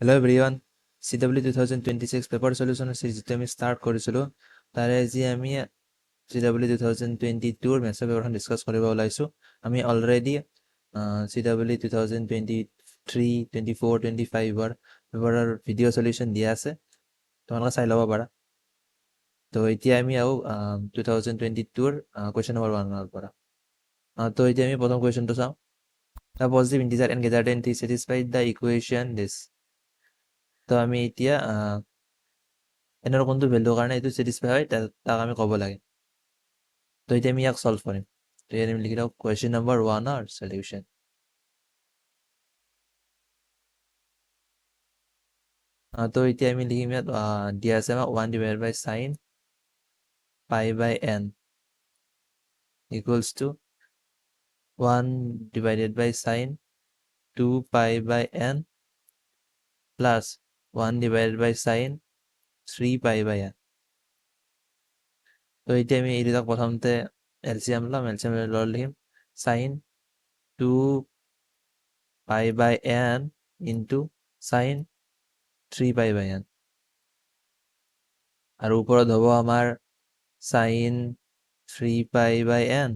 Hello everyone, CW 2026 paper সলিউশ্যনৰ series যিটো আমি ষ্টাৰ্ট কৰিছিলোঁ তাৰে আজি আমি CW 2022 মেথছৰ পেপাৰখন ডিছকাছ কৰিব ওলাইছোঁ। আমি অলৰেডি CW 2023, 24, 25ৰ পেপাৰৰ ভিডিঅ' সলিউশ্যন দিয়া আছে, তোমালোকে চাই ল'ব পাৰা। তো এতিয়া আমি আৰু 2022ৰ কুৱেশ্যন নম্বৰ 1ৰ পৰা। তো এতিয়া আমি প্ৰথম কুৱেশ্যনটো চাওঁ। The positive integer and greater than 3 satisfied the equation this. তো আমি এতিয়া এনৰ কোনটো ভেলুৰ কাৰণে এইটো চেটিছফাই হয় তাক আমি ক'ব লাগে। তো এতিয়া আমি ইয়াক সলভ কৰিম। তো ইয়াত আমি লিখি লওঁ কুৱেশ্যন নম্বৰ 1ৰ সলিউশ্যন। তো এতিয়া আমি লিখিম ইয়াত দিয়া আছে আমাক 1 divide by sine pi by n equals to 1 divided by sine 2 pi by n plus 1 divided by sine 3 pi by n। তো এতিয়া আমি এই দুটাক প্ৰথমতে এলচিএম ল'ম, এলচিএম লৈ লিখিম sign 2 pi by n into sign 3 pi by n, আৰু ওপৰত হ'ব আমাৰ sine 3 pi by n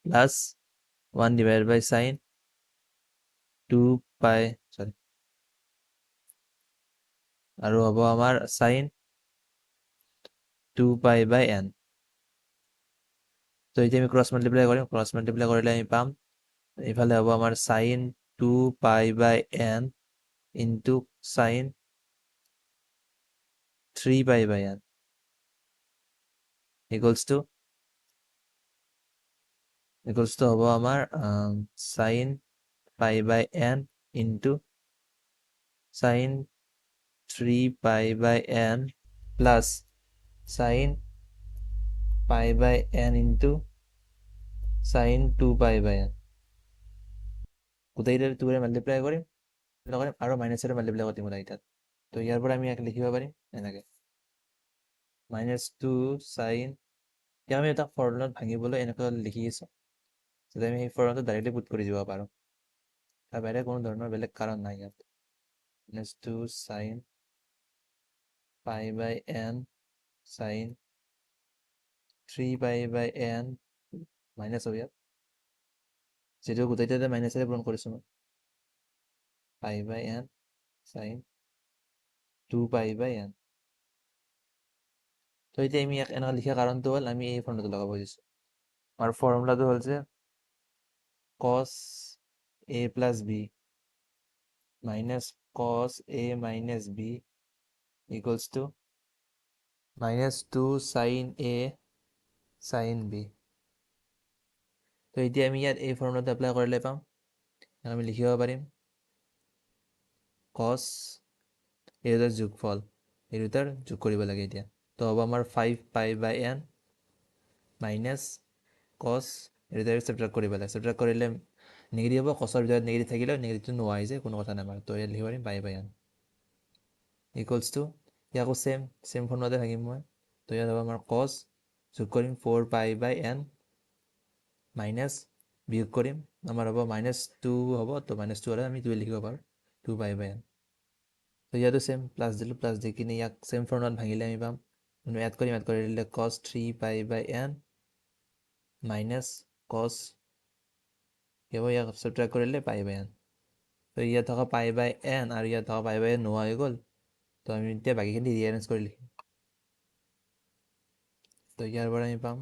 plus 1 divide by sine 2 pi, sorry, আৰু হ'ব আমাৰ সাইন 2 পাই বাই n। তো এতিয়া আমি ক্ৰছ মাল্টিপ্লাই কৰিম, ক্ৰছ মাল্টিপ্লাই কৰিলে আমি পাম এইফালে হ'ব আমাৰ sign 2 pi by n into sign 3 pi by n equals two হ'ব আমাৰ sign pi by n into sign 3 pi by n plus sign pi by n into sign 2 pi by n। গোটেইকেইটা 2ৰে multiply কৰিম আৰু মাইনাছেৰে multiply কৰি দিম গোটেইকেইটাত। তো ইয়াৰ পৰা আমি ইয়াক লিখিব পাৰিম এনেকৈ -2 সাইন, এতিয়া আমি এটা ফৰ্মুলাত ভাঙিবলৈ এনেকৈ লিখি আছোঁ যাতে আমি সেই ফৰ্মুলাটো ডাইৰেক্টলি পুট কৰি দিব পাৰোঁ, তাৰ বাহিৰে কোনো ধৰণৰ বেলেগ কাৰণ নাই ইয়াত। -2 sign pi by n sign 3 pi by n minus হ'ব ইয়াত, যিটো গোটেইটাতে মাইনাছেৰে পূৰণ কৰিছোঁ মই, পাই by n sign 2 pi by n। তো এতিয়া আমি ইয়াক এনেকৈ লিখা কাৰণটো হ'ল আমি এই ফৰ্মুলাটো লগাব খুজিছোঁ। আমাৰ ফৰ্মুলাটো হ'ল যে cos a plus b minus cos a minus b equals to -2 sine a sine b। তো এতিয়া আমি ইয়াত এই ফৰ্মুলাটো এপ্লাই কৰিলে পাম, আমি লিখিব পাৰিম cos এই দুটাৰ যোগফল, এই দুটাৰ যোগ কৰিব লাগে এতিয়া। তো হ'ব আমাৰ 5 pi by n minus cos এই দুটাৰ সাবট্ৰেক্ট কৰিব লাগে, সাবট্ৰেক্ট কৰিলে নিগেটিভ হ'ব, cosৰ ভিতৰত নিগেটিভ থাকিলেও নিগেটিভটো নোহোৱা হৈ যায়, কোনো কথা নাই আমাৰ। তো ইয়াত লিখিব পাৰিম পাই বাই n ইকুৱেলছ টু ইয়াকো চেম ফৰ্মুলাতে ভাঙিম মই। তো ইয়াত হ'ব আমাৰ cos যোগ কৰিম 4 পাই বাই n মাইনাছ বিয়োগ কৰিম আমাৰ হ'ব -2 হ'ব, তো -2 হ'লে আমি 2 লিখিব পাৰোঁ 2 পাই বাই n। তো ইয়াতো চেম প্লাছ দিলোঁ, প্লাছ দি কিনে ইয়াক চেম ফৰ্মুলাত ভাঙিলে আমি পাম, এড কৰিলে cos 3 pi by n minus cos কি হ'ব, ইয়াক সাবট্ৰেক্ট কৰিলে পাই বাই n। তো ইয়াত থকা পাই বাই n আৰু ইয়াত থকা পাই বাই n নোহোৱা হৈ গ'ল, তো আমি এতিয়া বাকীখিনি ৰিএৰেঞ্জ কৰি লিখিম। তো ইয়াৰ পৰা আমি পাম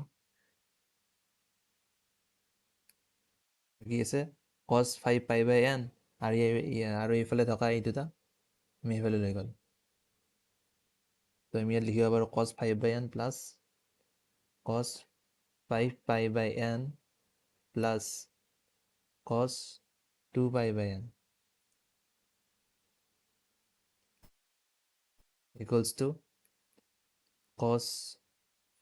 কি আছে cos 5 পাই বাই n আৰু এইফালে থকা এই দুটা আমি এইফালে লৈ গ'ল। তো আমি ইয়াত লিখিব পাৰোঁ cos 5 by n plus cos 5 pi by n plus cos 2 pi by n equals to cos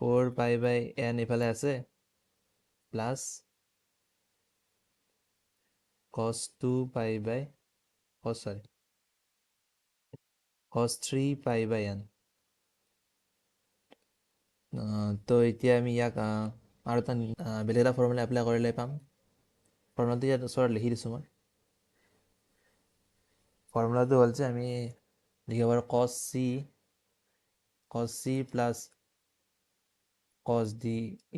4 পাই বাই n এইফালে আছে plus cos 2 pi by cos 3 pi by n। তো এতিয়া আমি ইয়াক আৰু এটা বেলেগ এটা ফৰ্মুলা এপ্লাই কৰিলে পাম। ফৰ্মুলাটো ইয়াত ওচৰত লিখি দিছোঁ মই, ফৰ্মুলাটো হ'ল যে আমি লিখিব পাৰোঁ cos c plus cos d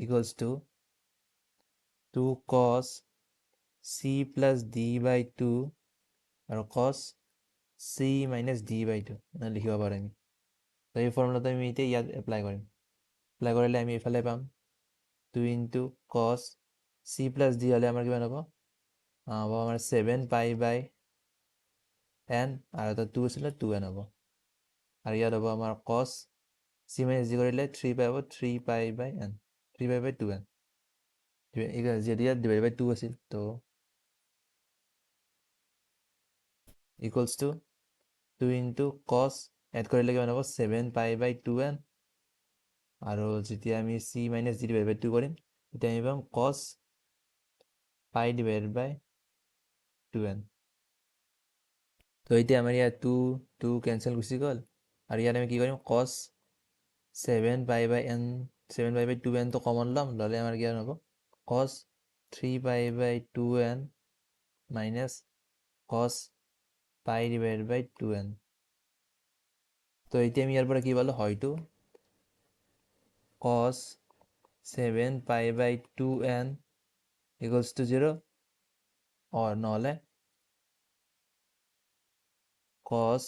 equals to 2 cos c plus d বাই 2 আৰু cos c মাইনাছ d বাই 2 লিখিব পাৰোঁ আমি। তো এই ফৰ্মুলাটো আমি এতিয়া ইয়াত এপ্লাই কৰিম। এপ্লাই কৰিলে আমি এইফালে পাম 2 into cos c plus d হ'লে আমাৰ কিমান হ'ব? হ'ব আমাৰ 7 পাই বাই n আৰু এটা 2 আছিলে 2n হ'ব। আৰু ইয়াত হ'ব আমাৰ cos c মাইনাছ d কৰিলে 3 পাই হ'ব 3 pi by n 3 pi by 2n যিহেতু ইয়াত ডিভাইড বাই 2 আছিল তো equals to 2 into cos add কৰিলে কিমান হ'ব 7 পাই বাই 2n আৰু যেতিয়া আমি c মাইনাছ d ডিভাইড বাই 2 কৰিম তেতিয়া আমি পাম cos pi divide by 2n। তো এতিয়া আমাৰ ইয়াত 2 কেঞ্চেল গুচি গ'ল আৰু ইয়াত আমি কি কৰিম cos 7 পাই বাই n 7 পাই বাই 2n তো কমন ল'ম, ল'লে আমাৰ কিমান হ'ব cos 3 pi by 2n minus cos pi divide by 2n। তো এতিয়া আমি ইয়াৰ পৰা কি পালোঁ হয়তো cos 7 পাই বাই 2n ইকুৱেলছ টু 0 নহ'লে cos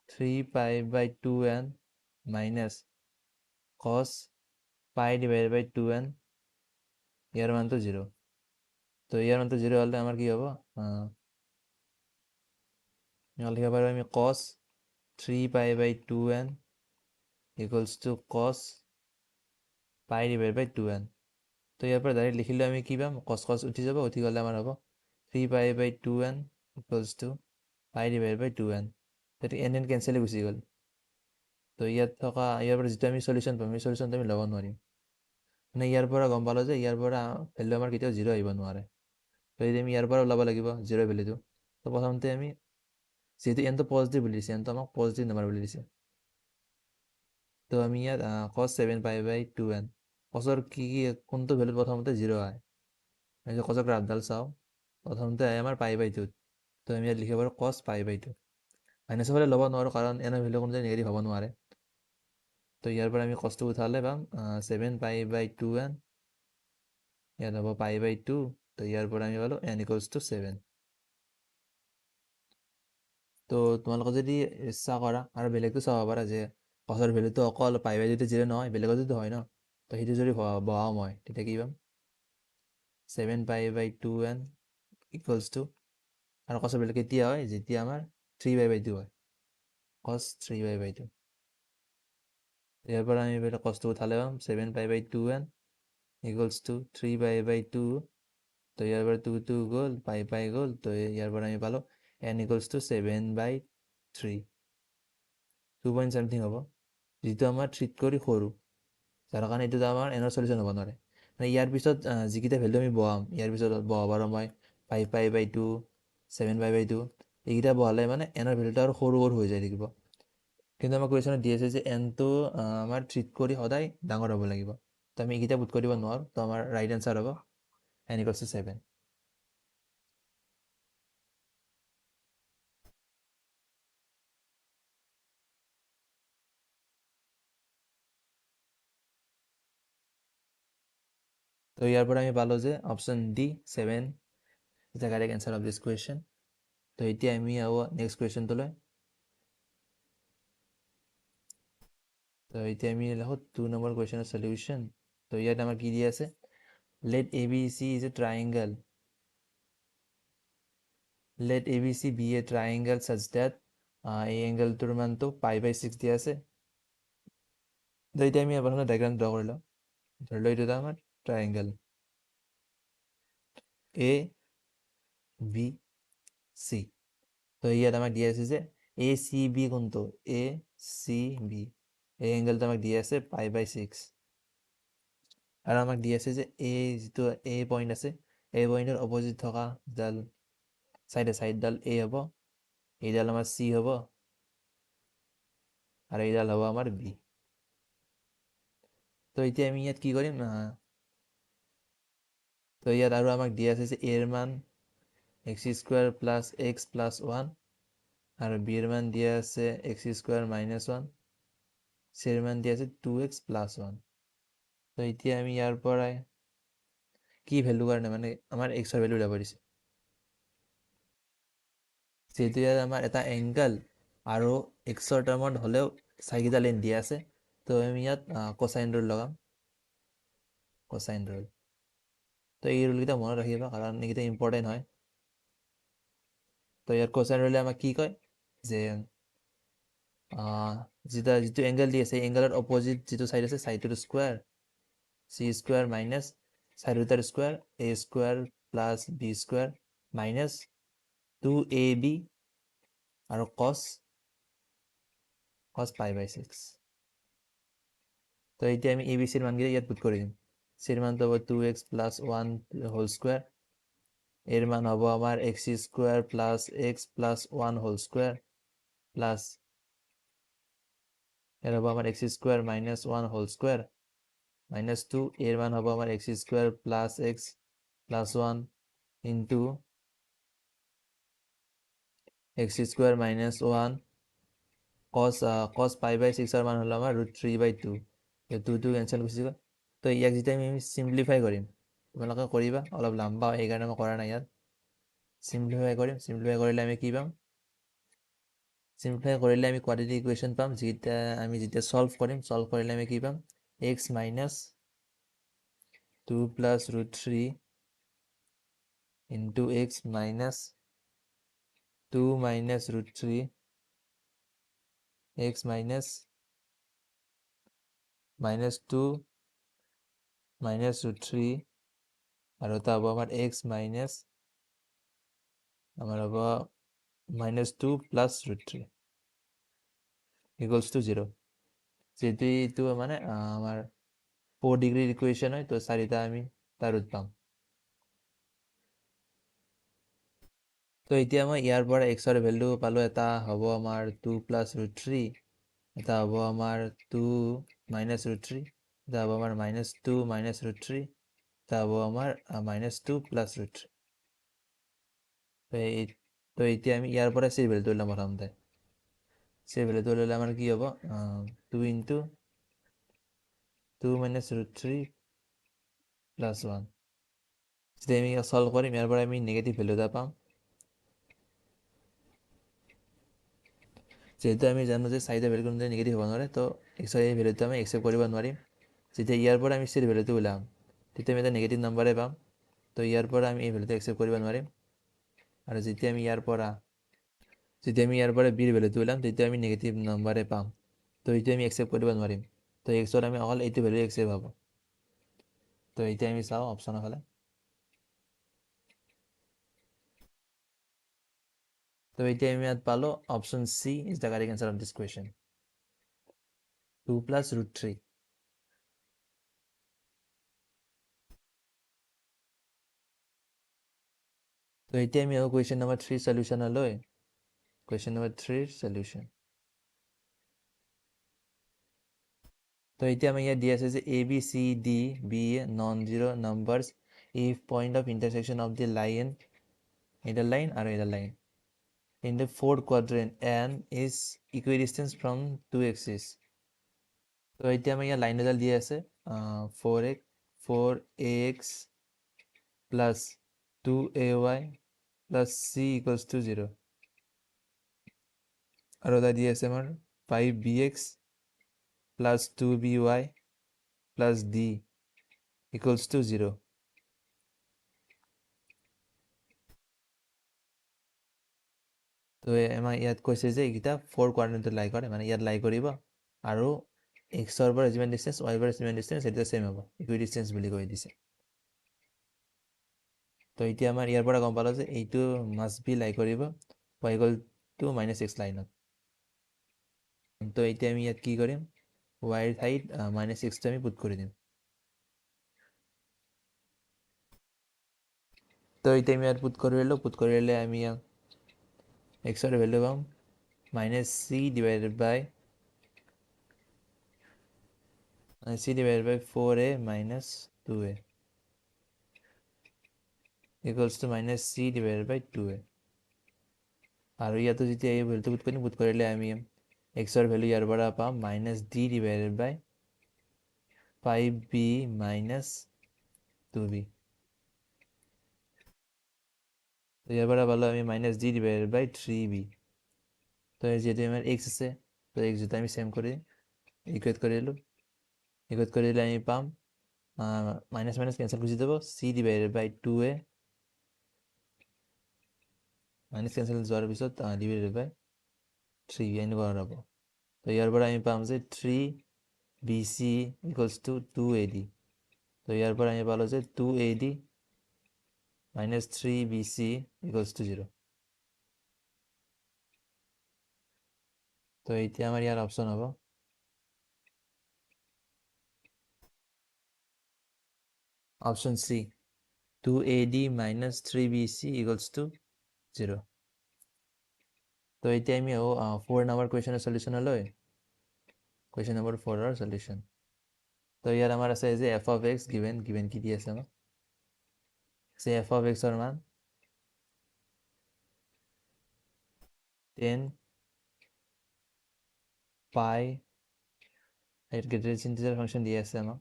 3 pi by 2n minus cos pi divide by 2n ইয়াৰ মানটো 0। তো ইয়াৰ মানটো 0 হ'লে আমাৰ কি হ'ব লিখিব পাৰোঁ আমি cos 3 pi by 2n equals to cos pi divide by 2n। তো ইয়াৰ পৰা ডাইৰেক্ট লিখিলে আমি কি পাম cos উঠি যাব, উঠি গ'লে আমাৰ হ'ব 3 pi by 2n equals to pi divide by 2n। সেইটো n কেঞ্চেলে গুচি গ'ল। তো ইয়াৰ পৰা যিটো আমি চলিউশ্যন পাম এই চলিউশ্যনটো আমি ল'ব নোৱাৰিম। মানে ইয়াৰ পৰা গম পালোঁ যে ইয়াৰ পৰা ভেলু আমাৰ কেতিয়াও 0 আহিব নোৱাৰে। তো এতিয়া আমি ইয়াৰ পৰা ওলাব লাগিব 0 ভেলুটো। তো প্ৰথমতে আমি যিহেতু nটো পজিটিভ বুলি দিছে, nটো আমাক পজিটিভ নাম্বাৰ বুলি দিছে, তো আমি ইয়াত cos 7 পাই বাই 2n cosৰ কোনটো ভেলু প্ৰথমতে 0 আহে আমি cosৰ গ্ৰাফডাল চাওঁ, প্ৰথমতে আহে আমাৰ পাই বাই 2। তো আমি ইয়াত লিখিব পাৰোঁ cos পাই বাই 2 মাইনাছৰ ফালে ল'ব নোৱাৰোঁ কাৰণ এনৰ ভেলু কোনো নিগেটিভ হ'ব নোৱাৰে। তো ইয়াৰ পৰা আমি cosটো উঠালে পাম 7 পাই বাই 2n ইয়াত হ'ব পাই বাই 2। তো ইয়াৰ পৰা আমি পালোঁ n ইকুৱেলছ টু 7। তো তোমালোকে যদি ইচ্ছা কৰা আৰু বেলেগটো চাব পাৰা যে cosৰ ভেলুটো অকল পাই বাই 2 0 নহয়, বেলেগতো হয় ন। তো সেইটো যদি বহাওঁ মই তেতিয়া কি পাম 7 পাই বাই 2n ইকুৱেলছ টু আৰু cosৰ ভেলু কেতিয়া হয় যেতিয়া আমাৰ 3 পাই বাই 2 হয়, cos 3 পাই বাই 2। ইয়াৰ পৰা আমি cosটো উঠালে পাম 7 পাই by 2n equals two 3 pi by 2। তো ইয়াৰ পৰা 2 গ'ল পাই গ'ল, তো ইয়াৰ পৰা আমি পালোঁ n ইকুৱেলছ টু 7 বাই 3 2 পইণ্ট চামথিং হ'ব, যিটো আমাৰ 3 কৰি সৰু, যাৰ কাৰণে এইটোতো আমাৰ এনৰ চলিউশ্যন হ'ব নোৱাৰে। মানে ইয়াৰ পিছত যিকেইটা ভেলু আমি বহাম ইয়াৰ পিছত বহাব পাৰোঁ মই 5 পাই বাই 2 7 পাই বাই 2 এইকেইটা বহালে মানে এনৰ ভেলুটো আৰু সৰু হৈ যায় থাকিব। কিন্তু আমাৰ কুৱেশ্যনত দি আছে যে nটো আমাৰ 3 কৰি সদায় ডাঙৰ হ'ব লাগিব, তো আমি এইকেইটা পুট কৰিব নোৱাৰোঁ। তো আমাৰ ৰাইট এনচাৰ হ'ব n ইকুৱেলছ টু 7। তো ইয়াৰ পৰা আমি পালোঁ যে option D 7 is the correct answer of this question. তো এতিয়া আমি নেক্সট কুৱেশ্যনটোলৈ। তো এতিয়া আমি লিখোঁ 2 নম্বৰ কুৱেশ্যনৰ চলিউশ্যন। তো ইয়াত আমাৰ কি দি আছে let ABC is a triangle. Let ABC be a triangle such that এই এংগেলটোৰ মানটো পাই বাই 6 দিয়া আছে। তো এতিয়া আমি প্ৰথমে ডাইগ্ৰাম ড্ৰ কৰি লওঁ। ধৰি লওঁ এইটো আমাৰ ট্ৰাইংগল এ বি চি। তো ইয়াত আমাক দিয়া আছে যে এ চি বি কোনটো এ চি বি এই এংগেলটো আমাক দিয়া আছে পাই বাই 6 আৰু আমাক দিয়া আছে যে যিটো এ পইণ্ট আছে এই পইণ্টৰ অপজিট থকা ডাল চাইডডাল এ হ'ব, এইডাল আমাৰ চি হ'ব আৰু এইডাল হ'ব আমাৰ বি। তো এতিয়া আমি ইয়াত কি কৰিম তো ইয়াত আৰু আমাক দিয়া আছে যে এৰ মান x² প্লাছ x প্লাছ 1 আর বি এর মান দিয়ে আছে এক্স স্কোয়ার মাইনাস ওয়ান, সি এর মান দিয়ে আছে 2x প্লাস ওয়ান। তো এতিয়া আমি ইয়াৰ পৰাই কি ভেলু কাৰণে মানে আমাৰ এক্সৰ ভেলু উলিয়াব দিছে, যিহেতু ইয়াত আমাৰ এটা এংগল আৰু এক্সৰ টাৰ্মত হ'লেও চাৰিকেইটা লাইন দিয়া আছে, তো আমি ইয়াত কোচাইন ৰুল লগাম, কোচাইন ৰুল। তো এই ৰুলকেইটা মনত ৰাখিবা কাৰণ এইকেইটা ইম্পৰ্টেণ্ট হয়। তো ইয়াত কোচাইন ৰুলে আমাক কি কয় যে যিটো এংগল দি আছে এই এংগলৰ অপজিট যিটো চাইড আছে চাইডটোৰ square, C square minus side দুটাৰ square a square plus b square minus 2ab আৰু cos পাই বাই 6। তো এতিয়া আমি এ বি চিৰ মানকেইটা ইয়াত পুট কৰি দিম। চিৰ মানটো হ'ব 2x প্লাছ 1 হোল স্কুৱাৰ, এৰ মান হ'ব আমাৰ x square plus x plus 1 whole square plus এৰ হ'ব আমাৰ x square minus 1 whole square minus 2, এৰ মান হ'ব আমাৰ x square plus x plus 1 into x square minus 1 cos পাই বাই 6 মান হলো আমাৰ √3/2, 2 কেঞ্চেল গুচি গ'ল। তো ইয়াক যেতিয়া আমি চিম্প্লিফাই কৰিম, তোমালোকে কৰিবা, অলপ লম্বা হয় সেইকাৰণে মই কৰা নাই ইয়াত। চিম্প্লিফাই কৰিম, চিম্প্লিফাই কৰিলে আমি কি পাম, চিম্প্লিফাই কৰিলে আমি কোৱাড্ৰেটিক ইকুৱেশ্যন পাম, যিটা আমি যেতিয়া সলভ কৰিম, সলভ কৰিলে আমি কি পাম, x minus 2 plus √3 into x minus 2 minus √3 x minus -2 minus √3 আৰু এটা হ'ব আমাৰ x মাইনাছ আমাৰ হ'ব -2 প্লাছ √3 ইকুৱেলছ টু 0। যেহেতু এইটো মানে আমাৰ 4 ডিগ্ৰীৰ ইকুৱেশ্যন হয়, তো চাৰিটা আমি তাৰ ৰুট পাম। তো এতিয়া মই ইয়াৰ পৰা এক্সৰ ভেলু পালোঁ, এটা হ'ব আমাৰ 2 প্লাছ √3, এটা হ'ব আমাৰ 2 মাইনাছ √3, এটা হ'ব আমাৰ -2 মাইনাছ √3, এটা হ'ব আমাৰ -2 প্লাছ √3। তো এতিয়া আমি ইয়াৰ পৰা চিৰ ভেলুটো ল'ম প্ৰথমতে। চিৰ ভেলুটো ল'লে আমাৰ কি হ'ব, 2 ইন্টু 2 মাইনাছ √3 প্লাছ 1। যেতিয়া আমি সলভ কৰিম ইয়াৰ পৰা আমি নিগেটিভ ভেলু এটা পাম, যেহেতু আমি জানো যে চাৰিটা ভেলু কোনোদিন নিগেটিভ হ'ব নোৱাৰে, তো এক্সৰ এই ভেলুটো আমি একচেপ্ট কৰিব নোৱাৰিম। যেতিয়া ইয়াৰ পৰা আমি চিৰ ভেলুটো ওলাম তেতিয়া আমি এটা নিগেটিভ নাম্বাৰে পাম, তো ইয়াৰ পৰা আমি এই ভেলুটো একচেপ্ট কৰিব নোৱাৰিম। আৰু যেতিয়া আমি ইয়াৰ পৰা বিৰ ভেলুটো ওলাম তেতিয়া আমি নিগেটিভ নাম্বাৰে পাম, তো এইটো আমি একচেপ্ট কৰিব নোৱাৰিম। তো এক্সত আমি অকল এইটো ভেলু একচেপ্ট হ'ব। তো এতিয়া আমি চাওঁ অপশ্যনৰ ফালে। তো এতিয়া আমি ইয়াত পালোঁ option C is the correct answer of this question, 2 plus √3। তো এতিয়া আমি আহোঁ কুৱেশ্যন নম্বৰ 3 সলিউশ্যনলৈ। Question number 3 solution. তো এতিয়া আমি ইয়াত দি আছে যে A B C D be non zero' numbers if point of intersection of the line, এইডাল লাইন আৰু এইডাল লাইন in the fourth quadrant and is equidistant from two axes. তো এতিয়া আমি ইয়াত লাইন এডাল দি আছে 4ax plus 2ay plus c equals to 0, আৰু এটা দি আছে আমাৰ 5bx plus 2by plus d equals to 0। তো আমাৰ ইয়াত কৈছে যে এইকেইটা 4 কোৱাড্ৰেণ্টত লাই কৰে, মানে ইয়াত লাই কৰিব, আৰু এক্সৰ পৰা যিমান ডিষ্টেঞ্চ ৱাইৰ পৰা যিমান ডিষ্টেঞ্চ সেইটো ছেম হ'ব, ইকুইডিষ্টেঞ্চ বুলি কৈ দিছে। তো এতিয়া আমাৰ ইয়াৰ পৰা গম পালোঁ যে এইটো মাষ্ট বি লাই কৰিব y ইকুৱেল টু -x লাইনত। তো এতিয়া আমি ইয়াত কি কৰিম, ৱাইৰ ঠাইত -xটো আমি পুট কৰি দিম। তো এতিয়া আমি ইয়াত পুট কৰিলে আমি এক্সৰ ভেলু পাম -c divided by 4a minus 2a equals to -c divided by 2a। আৰু ইয়াতো যেতিয়া এই ভেলুটো পুট কৰিলে আমি এক্সৰ ভেলু ইয়াৰ পৰা পাম -d ডিভাইডেড বাই 5b মাইনাছ 2b। তো ইয়াৰ পৰা পালোঁ আমি -d ডিভাইডেড বাই 3b। তো যিহেতু আমাৰ x আছে, তো x দুটা আমি চেম কৰি ইকুৱেট কৰিলোঁ। ইকুৱেট কৰিলে আমি পাম মাইনাছ মাইনাছ কেঞ্চেল গুচি যাব, c ডিভাইডেড বাই 2a মাইনাছ কেঞ্চেল যোৱাৰ পিছত ডিভাইডেড বাই 3 এনেকুৱা হ'ব। তো ইয়াৰ পৰা আমি পাম যে 3bc ইকুৱেলছ টু 2ad। তো ইয়াৰ পৰা আমি পালোঁ যে 2ad minus 3bc equals to 0। তো এতিয়া আমাৰ ইয়াৰ অপশ্যন হ'ব option c 2ad minus 3bc equals to 0। তো এতিয়া আমি 4 নম্বৰ কুৱেশ্যনৰ সলিউশ্যনলৈ। কুৱেশ্যন নম্বৰ 4ৰ সলিউশ্যন। তো ইয়াত আমাৰ আছে যে f of x গিভেন কি দি আছে আমাক যে f of x ৰ মান 10 পাই গ্ৰেটাৰ ইণ্টিজাৰ ফাংচন দি আছে আমাক।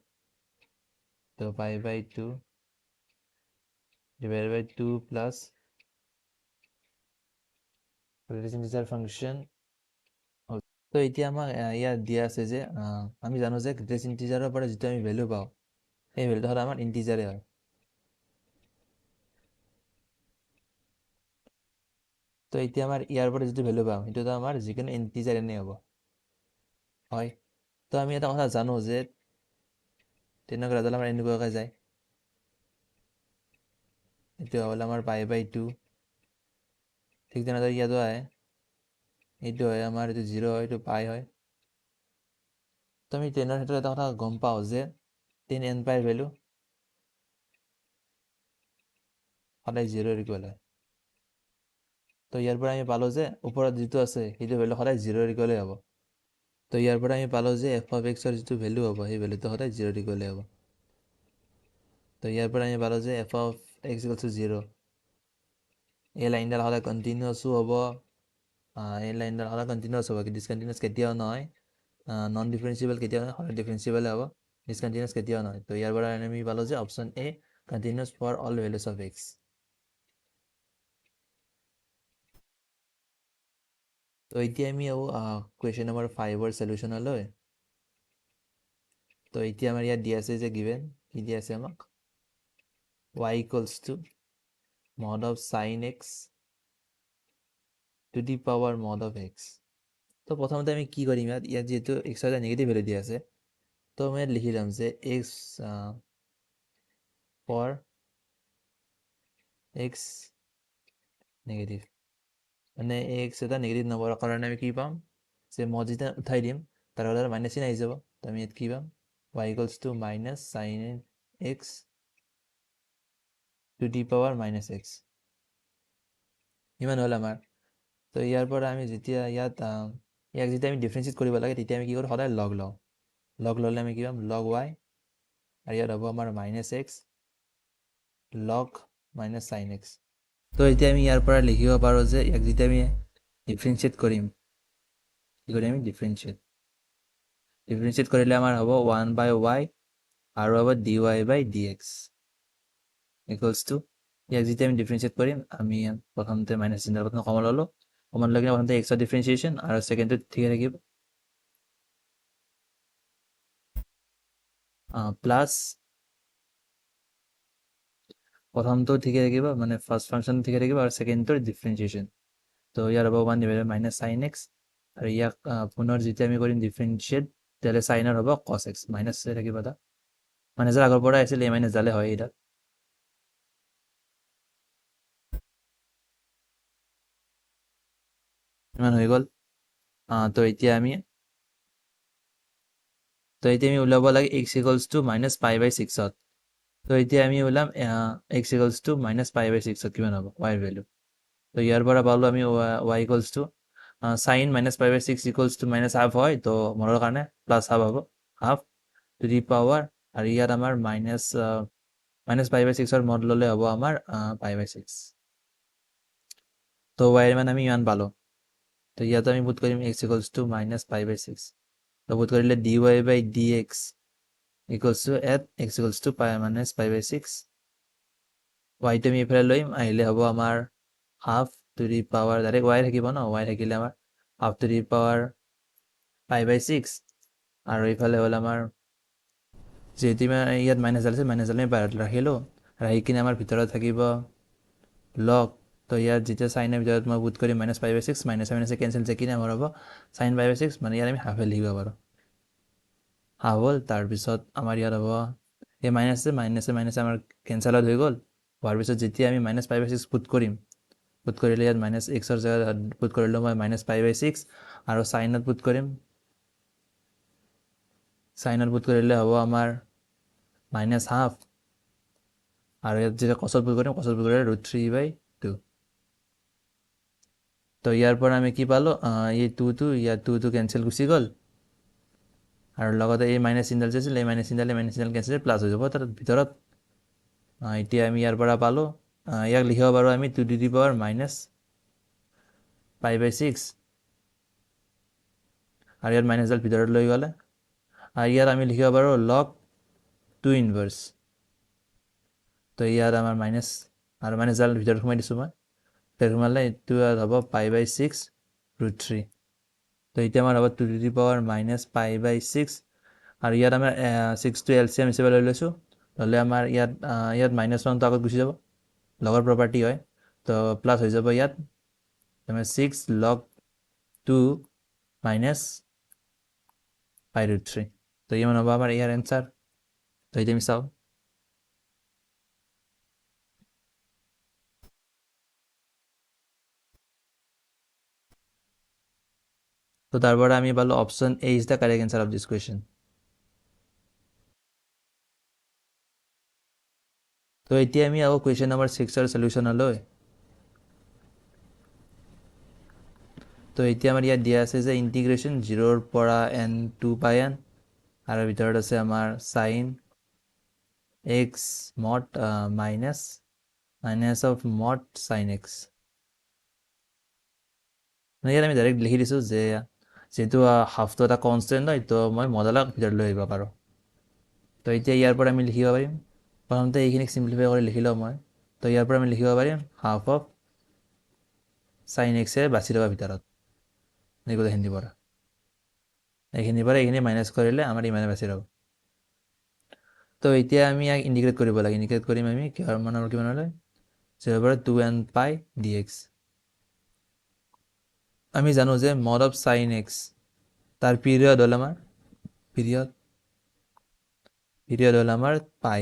তো pi by 2 divided by 2 plus greater integer function. তো এতিয়া আমাক ইয়াত দিয়া আছে যে আমি জানো যে গ্ৰেটাৰ ইণ্টিজাৰৰ পৰা যিটো আমি ভেলু পাওঁ সেই ভেলুটো হ'লে আমাৰ ইণ্টিজাৰে হয়। তো এতিয়া আমাৰ ইয়াৰ পৰা যিটো ভেলু পাম সেইটোতো আমাৰ যিকোনো ইণ্টিজাৰ এনেই হ'ব হয়। তো আমি এটা কথা জানো যে তেনেকুৱা ৰেজাল্ট আমাৰ এনেকুৱাকৈ যায়। এইটো হ'ল আমাৰ পাই বাই 2। ঠিক তেনেদৰে ইয়াতো আহে, এইটো হয় আমাৰ এইটো 0 হয়, এইটো পাই হয়। তো আমি 10ৰ ক্ষেত্ৰত এটা কথা গম পাওঁ যে 10n পাইৰ ভেলু সদায় 0ৰ ইকুৱেল হয়। তো ইয়াৰ পৰা আমি পালোঁ যে ওপৰত যিটো আছে সেইটো ভেলু সদায় 0ৰ ইকুৱেলেই হ'ব। তো ইয়াৰ পৰা আমি পালোঁ যে f of x ৰ যিটো ভেলু হ'ব সেই ভেলুটো সদায় 0ৰ ইকুৱেলেই হ'ব। তো ইয়াৰ পৰা আমি পালোঁ যে f of x equals to 0। এই লাইনডাল সদায় কণ্টিনিউৱাছো হ'ব, এই লাইনডাল সদায় কণ্টিনিউৱাছ হ'ব, ডিছকণ্টিনিউৱাছ কেতিয়াও নহয়। নন ডিফাৰেঞ্চিয়েবল কেতিয়াও নহয়, সদায় ডিফাৰেঞ্চিয়েবলে হ'ব, ডিছকণ্টিনিউৱাছ কেতিয়াও নহয়। তো ইয়াৰ পৰা আমি পালোঁ যে option A continuous for all values of x। তো এতিয়া আমি কুৱেশ্যন নম্বৰ 5ৰ সলিউশ্যনলৈ। তো এতিয়া আমাৰ ইয়াত দিয়া আছে যে গিভেন কি দিয়া আছে আমাক y equals two mod of sin x to the power mod of x। তো প্ৰথমতে আমি কি কৰিম, ইয়াত যিহেতু x এটা নিগেটিভ ভেলু দিয়া আছে, তো মই ইয়াত লিখি ল'ম যে x for x নেগেটিভ, মানে x এটা নেগেটিভ নম্বৰৰ কাৰণে আমি কি পাম যে মই যেতিয়া উঠাই দিম তাৰ কাৰণে মাইনাছ চিন আহি যাব। তো আমি ইয়াত কি পাম y equals to minus sign x two the power minus x। ইমান হ'ল আমাৰ। তো ইয়াৰ পৰা আমি যেতিয়া ইয়াত ইয়াক যেতিয়া আমি ডিফাৰেঞ্চিয়েট কৰিব লাগে তেতিয়া আমি কি কৰোঁ সদায় লগ লওঁ। লগ ল'লে আমি কি পাম লগ y, আৰু ইয়াত হ'ব আমাৰ মাইনাছ x লগ মাইনাছ চাইন x। তো এতিয়া আমি ইয়াৰ পৰা লিখিব পাৰোঁ যে ইয়াক যেতিয়া আমি ডিফাৰেঞ্চিয়েট কৰিম, কি কৰিম আমি ডিফাৰেঞ্চিয়েট কৰিলে আমাৰ হ'ব 1 বাই y আৰু হ'ব dy by dx equals to, ইয়াক যেতিয়া আমি ডিফাৰেঞ্চিয়েট কৰিম আমি প্ৰথমতে মাইনাছ চিন্তাৰ প্ৰথমে কমন ল'লোঁ, কমন লৈ কিনে প্ৰথমতে এক্সৰ ডিফাৰেঞ্চিয়েশ্যন আৰু ছেকেণ্ডটো ঠিকে থাকিব প্লাছ প্ৰথমটো ঠিকে থাকিব, মানে ফাৰ্ষ্ট ফাংচন ঠিকে থাকিব আৰু ছেকেণ্ডটোৰ ডিফাৰেঞ্চিয়েশ্যন। তো ইয়াৰ হ'ব 1 ডিভাইডেড মাইনাছ চাইন এক্স, আৰু ইয়াক পুনৰ যেতিয়া আমি কৰিম ডিফাৰেঞ্চিয়েট তেতিয়াহ'লে চাইনৰ হ'ব কছ এক্স, মাইনাছ থাকিব এটা, মাইনাছৰ আগৰ পৰাই আছিল এই মাইনাছ ডালে হয় এইডাল। ইমান হৈ গ'ল। তো এতিয়া আমি ওলাব লাগে x equals to minus pi বাই 6ত। তো এতিয়া আমি ওলাম x equals to minus pi বাই 6ত কিমান হ'ব y ভেলু। তো ইয়াৰ পৰা পালোঁ আমি y equals to sine minus pi by 6 equals to minus half হয়, তো মৰৰ কাৰণে প্লাছ হাফ হ'ব, হাফ টু দি পাৱাৰ, আৰু ইয়াত আমাৰ মাইনাছ পাই বাই 6ৰ মড ল'লে হ'ব আমাৰ পাই বাই 6। তো y এৰ মান আমি ইমান পালো তো ইয়াতে আমি পুট কৰিম x ইকুয়ালস টু -π/6 তো পুট কৰিলে dy/dx equals to x equals to -π/6 y টো আমি এফালে লইম আহিলে হ'ব আমাৰ half to the power direct y থাকিব ন y থাকিলে আমাৰ হাফ টু দি পাৱাৰ π/6 আৰু ইফালে হ'ল আমাৰ যেহেতু ইয়াত মাইনাছ ডাল আছে মাইনাছ ডাল আমি বাহিৰত ৰাখিলোঁ ৰাখি কিনে আমাৰ ভিতৰত থাকিব লগ তো ইয়াত যেতিয়া চাইনৰ ভিতৰত মই পুট কৰিম -π/6 মাইনাছে মাইনাছে কেঞ্চেল যে কিনে আমাৰ হ'ব sin/6 মানে ইয়াত আমি হাফে লিখিব পাৰোঁ হাফ হ'ল তাৰপিছত আমাৰ ইয়াত হ'ব এই মাইনাছে মাইনাছে মাইনাছে আমাৰ কেঞ্চেল আউট হৈ গ'ল হোৱাৰ পিছত যেতিয়া আমি -π/6 পুট কৰিম পুট কৰিলে ইয়াত -xৰ জেগাত পুট কৰিলোঁ মই -π/6 আৰু চাইনত পুট কৰিম চাইনত পুট কৰিলে হ'ব আমাৰ -হাফ আৰু ইয়াত যেতিয়া কছত পুট কৰিম কছত পুট কৰিলে √3/2 তো ইয়াৰ পৰা আমি কি পালোঁ এই 2 ইয়াত 2 কেঞ্চেল গুচি গ'ল আৰু লগতে এই মাইনাছ চিনডাল যে আছিল এই মাইনাছ চিনডাল কেঞ্চেল প্লাছ হৈ যাব তাৰ ভিতৰত এতিয়া আমি ইয়াৰ পৰা পালোঁ ইয়াক লিখিব পাৰোঁ আমি 2 টু দি পাৱাৰ -π/6 আৰু ইয়াত মাইনাছডাল ভিতৰত লৈ গ'লে আৰু ইয়াত আমি লিখিব পাৰোঁ লগ 2 ইনভাৰ্ছ তো ইয়াত আমাৰ মাইনাছ আৰু মাইনাছডাল ভিতৰত সোমাই দিছোঁ মই ভিতৰত সোমালে এইটো হ'ব π/6 √3 তো এতিয়া আমাৰ হ'ব 2 টু দি পাৱাৰ -π/6 আৰু ইয়াত আমাৰ 6টো এলচিএম হিচাপে লৈ লৈছোঁ ল'লে আমাৰ ইয়াত -1টো আগত গুচি যাব লগৰ প্ৰপাৰ্টি হয় তো প্লাছ হৈ যাব ইয়াত আমাৰ 6 log 2 -π/3 তো ইমান হ'ব আমাৰ ইয়াৰ এনচাৰ তো এতিয়া আমি চাওঁ তো তারপরে আমি পালো option A is the correct answer of this question তো এতিয়া আমি আকৌ কুৱেশ্যন নম্বৰ 6ৰ সলিউশ্যনলৈ তো এতিয়া আমাৰ ইয়াত দিয়া আছে যে ইণ্টিগ্ৰেশ্যন 0ৰ পৰা n 2 পাই n আৰু ভিতৰত আছে আমাৰ sin x mod minus of mod sin x ইয়াত আমি ডাইৰেক্ট লিখি দিছোঁ যে যেহেতু হাফটো এটা কনষ্টেণ্ট হয় তো মই মডেলক ভিতৰত লৈ আহিব পাৰোঁ তো এতিয়া ইয়াৰ পৰা আমি লিখিব পাৰিম প্ৰথমতে এইখিনিক চিম্প্লিফাই কৰি লিখি লওঁ মই তো ইয়াৰ পৰা আমি লিখিব পাৰিম হাফ অফ sin x বাছি ল'ব ভিতৰত গোটেইখিনিৰ পৰা এইখিনি মাইনাছ কৰিলে আমাৰ ইমানে বাছি ৰ'ব তো এতিয়া আমি ইয়াক ইণ্টিগ্ৰেট কৰিব লাগে ইণ্টিগ্ৰেট কৰিম আমি কিহৰ মানৰ কিমানলৈ 0 পৰা 2n পাই dx আমি জানো যে mod of sin x তাৰ পিৰিয়ড হ'ল আমাৰ পিৰিয়ড হ'ল আমাৰ পাই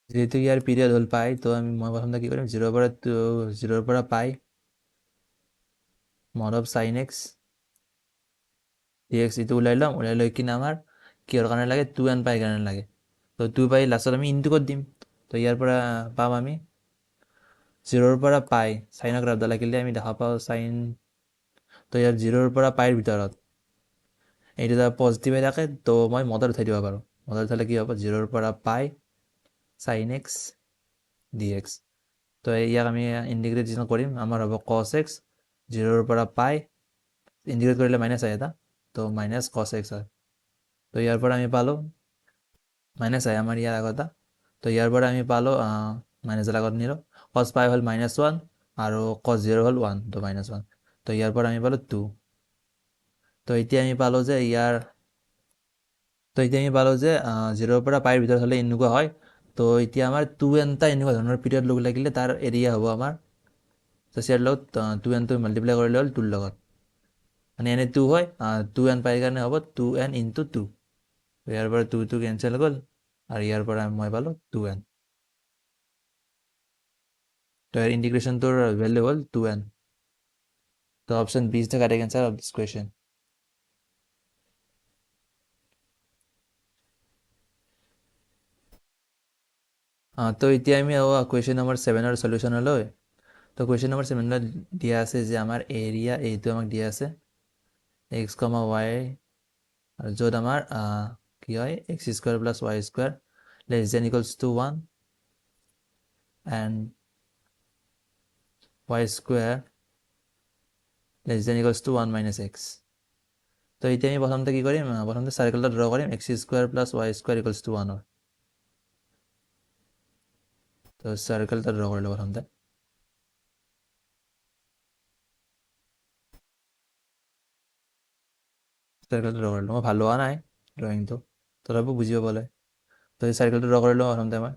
যেহেতু ইয়াৰ পিৰিয়ড হ'ল পাই তো মই প্ৰথমতে কি কৰিম 0 পৰা পাই mod of sin x dx এইটো ওলাই ল'ম ওলাই লৈ কিনে আমাৰ কিহৰ কাৰণে লাগে 2n পাই কাৰণে লাগে তো 2 পাই লাষ্টত আমি ইনটু কৰি দিম তো ইয়াৰ পৰা পাম আমি 0ৰ পৰা পাই চাইনৰ গ্ৰাফডাল লাগিলে আমি দেখা পাওঁ চাইন তো ইয়াৰ 0ৰ পৰা পাইৰ ভিতৰত এইটো এটা পজিটিভে থাকে তো মই মডত উঠাই দিব পাৰোঁ মডত উঠালে কি হ'ব 0ৰ পৰা পাই sin x dx তো ইয়াক আমি ইণ্টিগ্ৰেশ্যন কৰিম আমাৰ হ'ব cos x 0ৰ পৰা পাই ইণ্টিগ্ৰেট কৰিলে মাইনাছ আহে এটা তো মাইনাছ cos x হয় তো ইয়াৰ পৰা আমি পালোঁ মাইনাছ আহে আমাৰ ইয়াৰ আগত তো ইয়াৰ পৰা আমি পালোঁ মাইনাছৰ আগত নিলোঁ cos পাই হ'ল -1 আৰু cos 0 হ'ল 1 তো -1 তো ইয়াৰ পৰা আমি পালোঁ 2 তো এতিয়া আমি পালোঁ যে 0ৰ পৰা পাইৰ ভিতৰত হ'লে এনেকুৱা হয় তো এতিয়া আমাৰ 2n টা এনেকুৱা ধৰণৰ পিৰিয়ড ল'ব লাগিলে তাৰ এৰিয়া হ'ব আমাৰ তো ইয়াৰ লগত 2n টো মাল্টিপ্লাই কৰিলে হ'ল 2ৰ লগত মানে এনে 2 হয় 2n পাইৰ কাৰণে হ'ব 2n ইনটু 2 ইয়াৰ পৰা 2 কেঞ্চেল গ'ল আৰু ইয়াৰ পৰা মই পালোঁ 2n তো ইয়াৰ ইণ্টিগ্ৰেশ্যনটোৰ ভেলু হ'ল 2n তো option B is the correct answer of this question তো এতিয়া আমি কুৱেশ্যন নম্বৰ 7ৰ সলিউশ্যনলৈ তো কুৱেশ্যন নম্বৰ 7ত দিয়া আছে যে আমাৰ এৰিয়া এইটো আমাক দিয়া আছে x, y আৰু য'ত আমাৰ কি হয় x² + y² less than equals to 1 and y² less than equals to 1 minus x. তো এতিয়া আমি প্ৰথমতে কি কৰিম, প্ৰথমতে চাৰ্কেল এটা ড্ৰ কৰিম x square plus Y square equals to 1। তো চাৰ্কেল এটা ড্ৰ কৰিলোঁ প্ৰথমতে। চাৰ্কেলটো ড্ৰ কৰিলোঁ, মই ভাল হোৱা নাই ড্ৰয়িংটো, তথাপিও বুজি পাব লাগে। তো এই চাৰ্কেলটো ড্ৰ কৰিলোঁ প্ৰথমতে মই।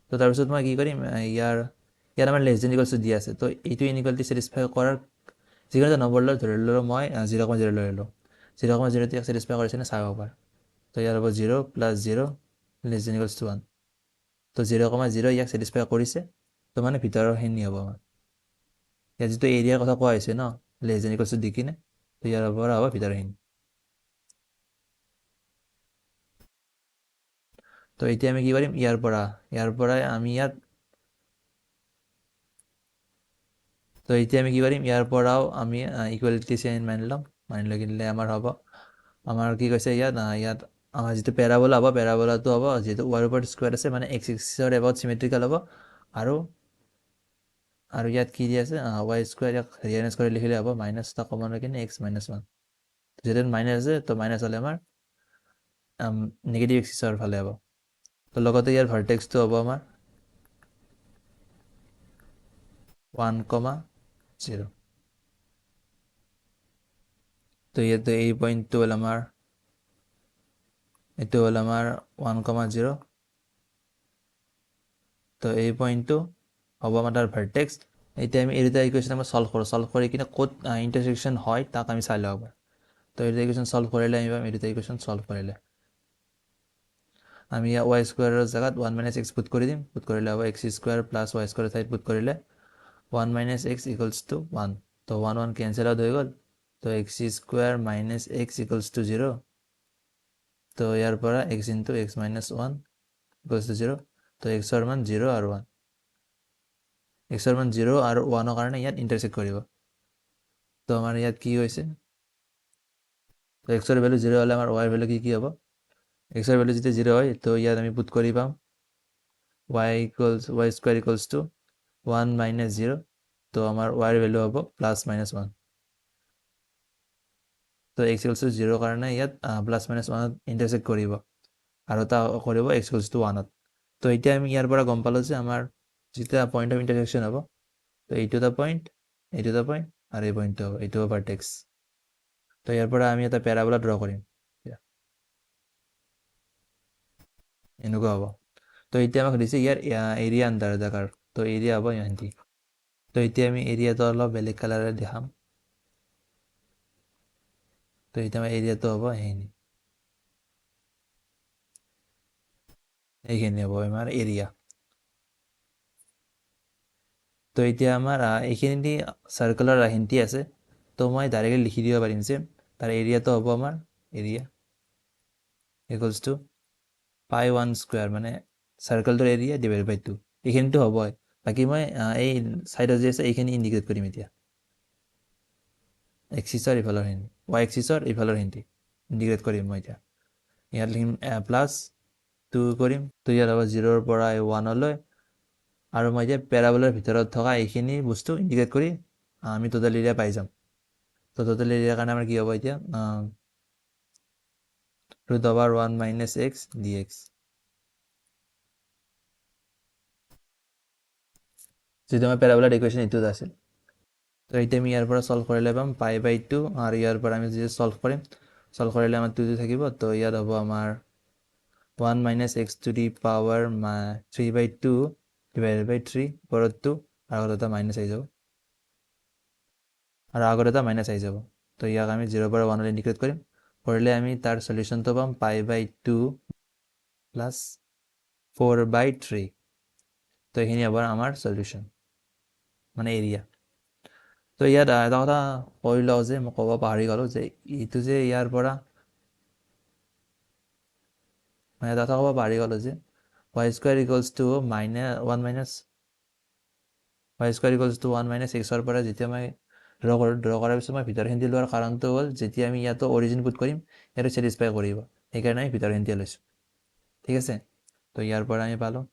তো তাৰপিছত মই কি কৰিম, ইয়াত আমাৰ লেছ দেন ইকুৱেলছ টু দি আছে, তো এইটো ইনইকুৱালিটি ছেটিছফাই কৰাৰ যিকোনো এটা নম্বৰ লৈ ধৰি ললোঁ মই 0,0 লৈ ল'লোঁ। 0,0টো ইয়াক ছেটিছফাই কৰিছেনে চাব পাৰ। তো ইয়াৰ হ'ব 0 plus 0 less than equals to 1। তো 0,0 ইয়াক ছেটিছফাই কৰিছে, তো মানে ভিতৰৰখিনি হ'ব আমাৰ। ইয়াত যিটো এৰিয়াৰ কথা কোৱা হৈছে ন, less than equals to the কিনে, তো ইয়াৰ পৰা হ'ব ভিতৰৰখিনি। তো এতিয়া আমি কি কৰিম, ইয়াৰ পৰাই আমি ইয়াত, তো এতিয়া আমি কি কৰিম, ইয়াৰ পৰাও আমি ইকুৱেলিটি চাইন মানি ল'ম। মানি লৈ কিনে আমাৰ হ'ব, আমাৰ কি কৈছে ইয়াত আমাৰ যিটো পেৰাবোলা হ'ব, পেৰাবোলাটো হ'ব যিহেতু ৱাইৰ ওপৰত স্কুৱেৰ আছে, মানে এক্স এক্সিছৰ এবাউট চিমেট্ৰিকেল হ'ব। আৰু ইয়াত কি দি আছে, ৱাই স্কুৱেৰ, ইয়াক ৰিএৰেঞ্জ কৰি লিখিলে হ'ব মাইনাছ এটা কমন লৈ কিনে এক্স মাইনাছ 1। যিহেতু মাইনাছ আছে, তো মাইনাছ হ'লে আমাৰ নিগেটিভ এক্সিছৰ ফালে হ'ব। তো লগতে ইয়াৰ ভাৰ্টেক্সটো হ'ব আমাৰ 1,0। তো ইয়াতে এই পইণ্টটো হ'ল আমাৰ, এইটো হ'ল আমাৰ 1,0। তো এই পইণ্টটো হ'ব আমাৰ তাৰ ভাৰ্টেক্স। এতিয়া আমি এই দুটা ইকুৱেশ্যন আমাৰ ছল্ভ কৰি কিনে ক'ত ইণ্টাৰছেকশ্যন হয় তাক আমি চাই ল'ব পাৰোঁ। তো এই দুটা ইকুৱেশ্যন ছল্ভ কৰিলে আমি পাম, এই দুটা ইকুৱেশ্যন ছল্ভ কৰিলে আমি ৱাই স্কুৱাৰৰ জেগাত 1 মাইনাছ এক্স পুট কৰি দিম। পুট কৰিলে হ'ব x square plus Y square ঠাইত পুট কৰিলে 1 মাইনাছ এক্স ইকুৱেলছ টু 1। তো 1 1 কেঞ্চেল আউট হৈ গ'ল। তো x square minus x equals to 0। তো ইয়াৰ পৰা x into x minus 1 equals to 0। তো এক্সৰ মান 0 আৰু 1, এক্সৰ মান 0 আৰু 1ৰ কাৰণে ইয়াত ইণ্টাৰছেক্ট কৰিব। তো আমাৰ ইয়াত কি হৈছে, তো এক্সৰ ভেলু 0 হ'লে আমাৰ ৱাইৰ ভেলু কি হ'ব, এক্সৰ ভেলু যেতিয়া 0 হয়, তো ইয়াত আমি পুট কৰি পাম Y square equals to 1 minus 0। তো আমাৰ ৱাইৰ ভেলু হ'ব প্লাছ মাইনাছ 1। তো এক্স ইকুৱেলছ টু 0 কাৰণে ইয়াত প্লাছ মাইনাছ 1ত ইণ্টাৰছেক্ট কৰিব, আৰু এটা কৰিব এক্স ইকুৱেলছ টু 1ত। তো এতিয়া আমি ইয়াৰ পৰা গম পালোঁ যে আমাৰ যেতিয়া পইণ্ট অফ ইণ্টাৰছেকশ্যন হ'ব, তো এইটো এটা পইণ্ট, এইটো এটা পইণ্ট, আৰু এই পইণ্টটো হ'ব, এইটো হ'ব ভাৰ্টেক্স। তো ইয়াৰ পৰা আমি এটা পেৰাবোলা ড্ৰ কৰিম, এনেকুৱা হ'ব। তো এতিয়া আমাক সুধিছে ইয়াৰ এৰিয়া আণ্ডাৰ দ্য কাৰ্ভ, তো এৰিয়া হ'ব ইমানটি। তো এতিয়া আমি এৰিয়াটো অলপ বেলেগ কালাৰে দেখাম। তো এতিয়া আমাৰ এৰিয়াটো হ'ব এইখিনি হ'ব আমাৰ এৰিয়া। তো এতিয়া আমাৰ এইখিনি চাৰ্কুলাৰ আহিনটি আছে, তো মই ডাইৰেক্টলি লিখি দিব পাৰিম যে তাৰ এৰিয়াটো হ'ব আমাৰ এৰিয়া ইকুৱেলছ টু পাই 1 স্কুৱেৰ, মানে চাৰ্কেলটোৰ এৰিয়া ডিভাইড বাই 2। এইখিনিতো হ'বই, বাকী মই এই ছাইডত যে আছে এইখিনি ইণ্ডিকেট কৰিম এতিয়া, এক্সিছৰ ইফালৰখিনি, ৱাই এক্সিছৰ ইফালৰখিনি ইণ্ডিকেট কৰিম মই এতিয়া। ইয়াত লিখিম প্লাছ 2 কৰিম, তো ইয়াত হ'ব 0ৰ পৰা 1লৈ, আৰু মই এতিয়া পেৰাবোলাৰ ভিতৰত থকা এইখিনি বস্তু ইণ্ডিকেট কৰি আমি টোটেল এৰিয়া পাই যাম। তো টোটেল এৰিয়াৰ কাৰণে আমাৰ কি হ'ব এতিয়া, root over 1 minus x D x, যিটো আমাৰ পেৰাবোলাৰ ইকুৱেশ্যন এইটোত আছিল। তো এতিয়া আমি ইয়াৰ পৰা ছল্ভ কৰিলে পাম পাই বাই 2, আৰু ইয়াৰ পৰা আমি যদি ছল্ভ কৰিম, ছল্ভ কৰিলে আমাৰ 2 থাকিব। তো ইয়াত হ'ব আমাৰ 1 minus x to the power 3 by 2 divided by 3 ওপৰত 2, আৰু আগত এটা মাইনাছ আহি যাব, আৰু আগত এটা মাইনাছ আহি যাব। তো ইয়াক আমি 0ৰ পৰা 1লৈ ইণ্ডিকেট কৰিম, কৰিলে আমি তাৰ চলিউশ্যনটো পাম পাই বাই 2 প্লাছ 4 বাই 3। তো এইখিনি হ'ব আমাৰ চলিউশ্যন, মানে এৰিয়া। তো ইয়াত এটা কথা কৈ লওঁ যে মই ক'ব পাহৰি গ'লোঁ যে এইটো যে ইয়াৰ পৰা মই এটা কথা ক'ব পাহৰি গ'লোঁ যে Y square equals to 1 minus Y square equals to 1 minus এক্সৰ পৰা যেতিয়া মই ড্ৰ কৰাৰ পিছত মই ভিতৰখিনি লোৱাৰ কাৰণটো হ'ল যেতিয়া আমি ইয়াতো অৰিজিন পুট কৰিম ইয়াতো ছেটিছফাই কৰিব, সেইকাৰণে আমি ভিতৰখিনি লৈছোঁ। ঠিক আছে, তো ইয়াৰ পৰা আমি পালোঁ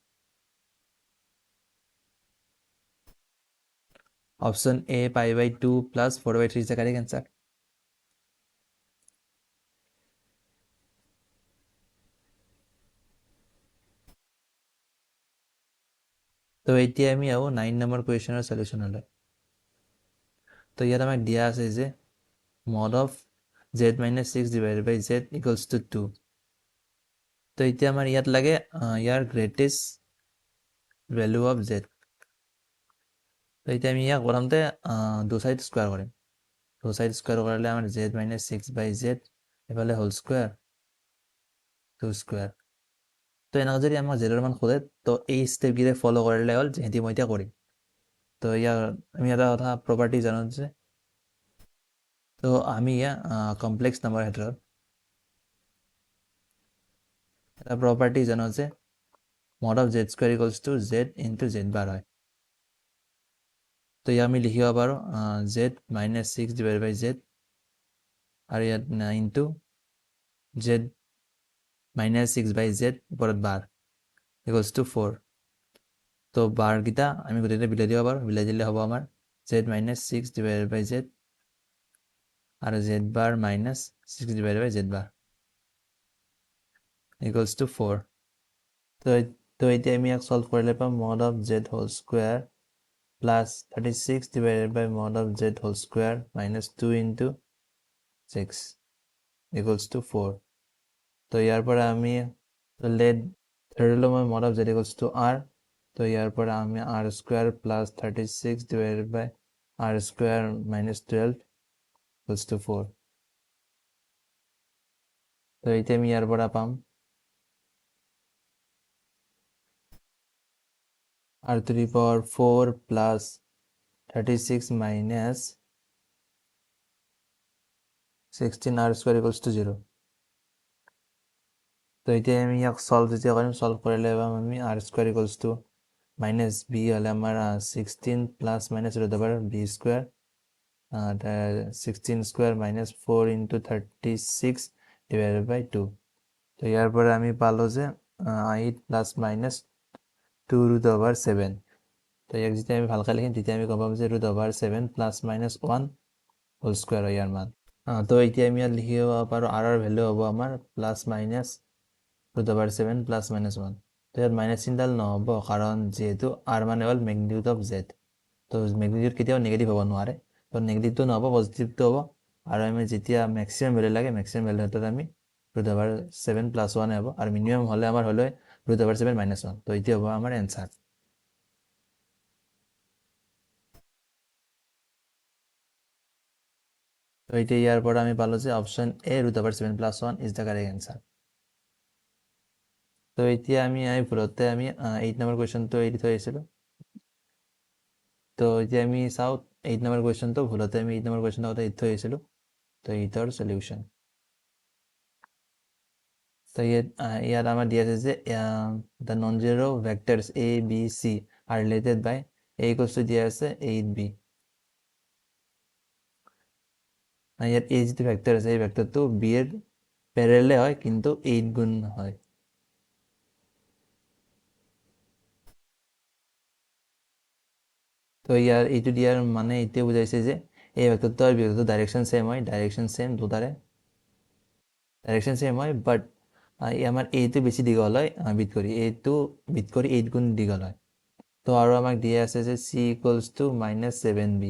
option A π/2 plus 4/3 is the correct answer. তো এতিয়া আমি আহোঁ 9 নম্বৰ কুৱেশ্যনৰ চলিউশ্যনলৈ। তো ইয়াত আমাক দিয়া আছে যে mod of z - 6 divided by z equals to 2। তো এতিয়া আমাৰ ইয়াত লাগে ইয়াৰ গ্ৰেটেষ্ট ভেলু অফ z। তো এতিয়া আমি ইয়াক প্ৰথমতে দু চাইড স্কুৱাৰ কৰিম। দু চাইড স্কুৱাৰ কৰিলে আমাৰ z - 6 by z এফালে হোল স্কুৱাৰ 2 স্কুৱাৰ। তো এনেকৈ যদি আমাক জেডৰ মান সোধে তো এই ষ্টেপকেইটা ফ'ল' কৰিলে হ'ল, যিহেতু মই এতিয়া কৰিম। তো ইয়াৰ আমি এটা কথা প্ৰপাৰ্টি জানো যে, তো আমি ইয়াৰ কমপ্লেক্স নাম্বাৰ ক্ষেত্ৰত এটা প্ৰপাৰ্টি জানো যে mod of z square equals to z into z bar হয়। তো ইয়াক আমি লিখিব পাৰোঁ z - 6 divided by z আৰু ইয়াত ইনটু z - 6 by z ওপৰত বাৰ equals to 4। তো বাৰকেইটা আমি গোটেইটা বিলাই দিব পাৰোঁ। বিলাই দিলে হ'ব আমাৰ z - 6 divided by z আৰু z bar - 6 divided by z bar equals to 4। তো এতিয়া আমি ইয়াক সলভ কৰিলে পাম mod of z whole square plus 36 divided by mod of z whole square minus 2 into 6 equals to 4। তো ইয়াৰ পৰা আমি লেট ধৰিলোঁ মই mod of z equals to r। তো ইয়াৰ পৰা আমি r square plus 36 divided by r square minus 12 equals to 4। তো এতিয়া আমি ইয়াৰ পৰা পাম r to the power 4 plus 36 minus 16 r square equals to 0। তো এতিয়া আমি ইয়াক সলভ যেতিয়া কৰিম, সলভ কৰিলে পাম আমি r square equals to minus b হ'লে আমাৰ 16 plus minus root over b square 16 square minus 4 into 36 divided by 2। তো ইয়াৰ পৰা আমি পালোঁ যে 8 plus minus 2 root over 7। তো ইয়াক যেতিয়া আমি ভালকৈ লিখিম তেতিয়া আমি গম পাম যে root over 7 plus minus 1 whole square হয় ইয়াৰ মান। তো এতিয়া আমি ইয়াত লিখিব পাৰোঁ r ৰ ভেলু হ'ব আমাৰ plus minus root over 7 plus minus 1। তো ইয়াত মাইনাছ চিনডাল নহ'ব, কাৰণ যিহেতু r মানে হ'ল মেগনিটিউড অফ z। তো মেগনিটিউড কেতিয়াও নেগেটিভ হ'ব নোৱাৰে। তো নেগেটিভটো নহ'ব, পজিটিভটো হ'ব। আৰু আমি যেতিয়া মেক্সিমাম ভেলু লাগে, মেক্সিমাম ভেলু ক্ষেত্ৰত আমি root over 7 plus 1 হ'ব, আৰু মিনিমাম হ'লে আমাৰ হ'লে root over 7 minus 1। তো এতিয়া হ'ব আমাৰ এনচাৰ। তো এতিয়া ইয়াৰ পৰা আমি পালোঁ যে option A root over 7 plus 1 is the correct answer. তো এতিয়া আমি ভুলতে আমি 8 নম্বৰ কুৱেশ্যনটো এৰি থৈ আহিছিলোঁ। তো এতিয়া আমি চাওঁ 8 নম্বৰ কুৱেশ্যনটো, ভুলতে আমি 8 নম্বৰ কুৱেশ্যনৰ কথা এৰি থৈ আহিছিলোঁ। তো 8ৰ সলিউশ্যন। তো ইয়াত আমাৰ দিয়া আছে যে the non zero' vectors A B C are related by A equals to দিয়া আছে 8b। ইয়াত এই যিটো ভেক্টৰ আছে এই ভেক্টৰটো বি এৰ পেৰেলে হয়, কিন্তু 8 গুণ হয়। তো এইটো দিয়াৰ মানে এইটোৱে বুজাইছে যে এই ভেক্টৰটো আৰু বি ভেক্টৰটো ডাইৰেকশ্যন ছেম হয়, ডাইৰেকশ্যন ছেম, দুটাৰে ডাইৰেকশ্যন ছেম হয়, বাট আমাৰ এইটো বেছি দীঘল হয় এইটো বিট কৰি 8 গুণ দীঘল হয়। তো আৰু আমাক দিয়া আছে যে চি ইকুৱেলছ টু -7b।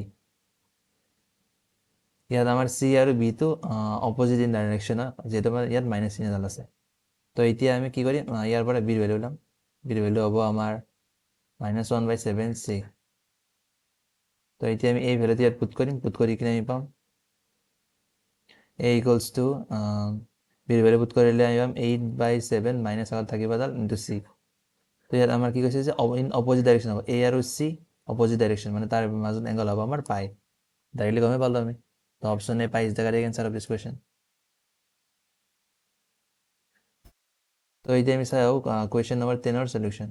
ইয়াত আমাৰ চি আৰু বিটো অপজিট ইন ডাইৰেকশ্যন হয়, যিহেতু আমাৰ ইয়াত মাইনাছ চিন এডাল আছে। তো এতিয়া আমি কি কৰিম, ইয়াৰ পৰা বিৰ ভেলু ল'ম। বিৰ ভেলু হ'ব আমাৰ -1/7c। তো এতিয়া আমি এই ভেলুটো ইয়াত পুট কৰিম, পুট কৰি কিনে আমি পাম a ইকুৱেলছ টু বিৰ ভেলু পুট কৰিলে আমি পাম 8/7 মাইনাছ আগত থাকিব এডাল ইনটু c। তো ইয়াত আমাৰ কি কৈছে যে ইন অপজিট ডাইৰেকশ্যন হ'ব, a আৰু c অপজিট ডাইৰেকশ্যন, মানে তাৰ মাজত এংগল হ'ব আমাৰ পাই। ডাইৰেক্টলি গমেই পালোঁ আমি। তো অপশ্যন এ পাই is the correct answer of this question. তো এতিয়া আমি চাই আহোঁ কুৱেশ্যন নম্বৰ 10ৰ সলিউশ্যন।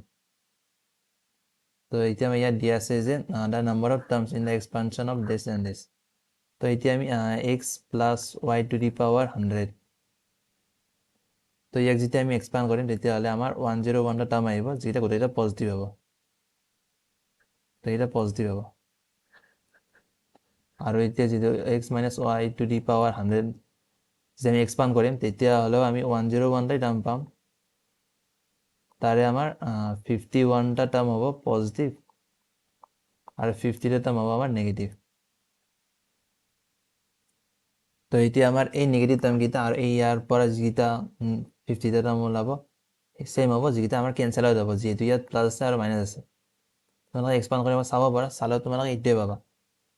তো এতিয়া আমি ইয়াত দিয়া আছে যে the number of terms in the expansion of this and this. তো এতিয়া আমি x plus y two the power 100। তো ইয়াক যেতিয়া আমি এক্সপাণ্ড কৰিম তেতিয়াহ'লে আমাৰ 101টা টাৰ্ম আহিব, যিকেইটা গোটেইকেইটা পজিটিভ হ'ব। তো এইটা পজিটিভ হ'ব। আৰু এতিয়া যদি x minus Y two the power 100 যদি আমি এক্সপাণ্ড কৰিম তেতিয়াহ'লেও আমি 101টাই টাৰ্ম পাম। তাৰে আমাৰ 51টা টাৰ্ম হ'ব পজিটিভ আৰু 50টা টাৰ্ম হ'ব আমাৰ নেগেটিভ। তো এতিয়া আমাৰ এই নেগেটিভ টাৰ্মকেইটা আৰু এই ইয়াৰ পৰা যিকেইটা 50টা টাৰ্ম ওলাব ছেম হ'ব, যিকেইটা আমাৰ কেঞ্চেল আউট হ'ব, যিহেতু ইয়াত প্লাছ আছে আৰু মাইনাছ আছে। তোমালোকে এক্সপাণ্ড কৰিব চাব পাৰা, চালেও তোমালোকে এইটোৱে পাবা।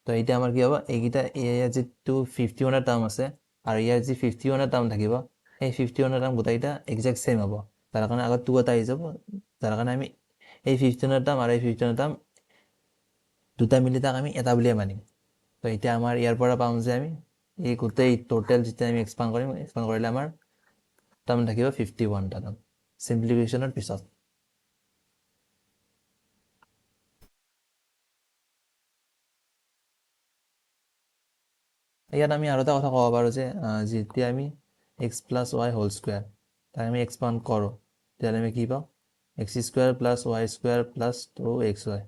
তো এতিয়া আমাৰ কি হ'ব, এইকেইটা ইয়াৰ যিটো 51টা টাৰ্ম আছে আৰু ইয়াৰ যি 51টা টাৰ্ম থাকিব, সেই 51টা টাৰ্ম গোটেইকেইটা একজেক্ট ছেম হ'ব। তাৰ কাৰণে আগত 2 এটা আহি যাব, যাৰ কাৰণে আমি এই 51টা টাৰ্ম আৰু এই 51টা টাৰ্ম দুটা মিলি তাক আমি এটা বুলিয়ে মানিম। তো এতিয়া আমাৰ ইয়াৰ পৰা পাম যে আমি এই গোটেই টোটেল যেতিয়া আমি এক্সপাণ্ড কৰিম, এক্সপাণ্ড কৰিলে আমাৰ টাৰ্ম থাকিব 51টা টাৰ্ম চিম্প্লিফিকেশ্যনৰ পিছত। ইয়াত আমি আৰু এটা কথা ক'ব পাৰোঁ যে যেতিয়া আমি x plus y whole square তাক আমি এক্সপাণ্ড কৰোঁ, তেতিয়াহ'লে আমি কি পাওঁ, x square plus y square plus 2xy।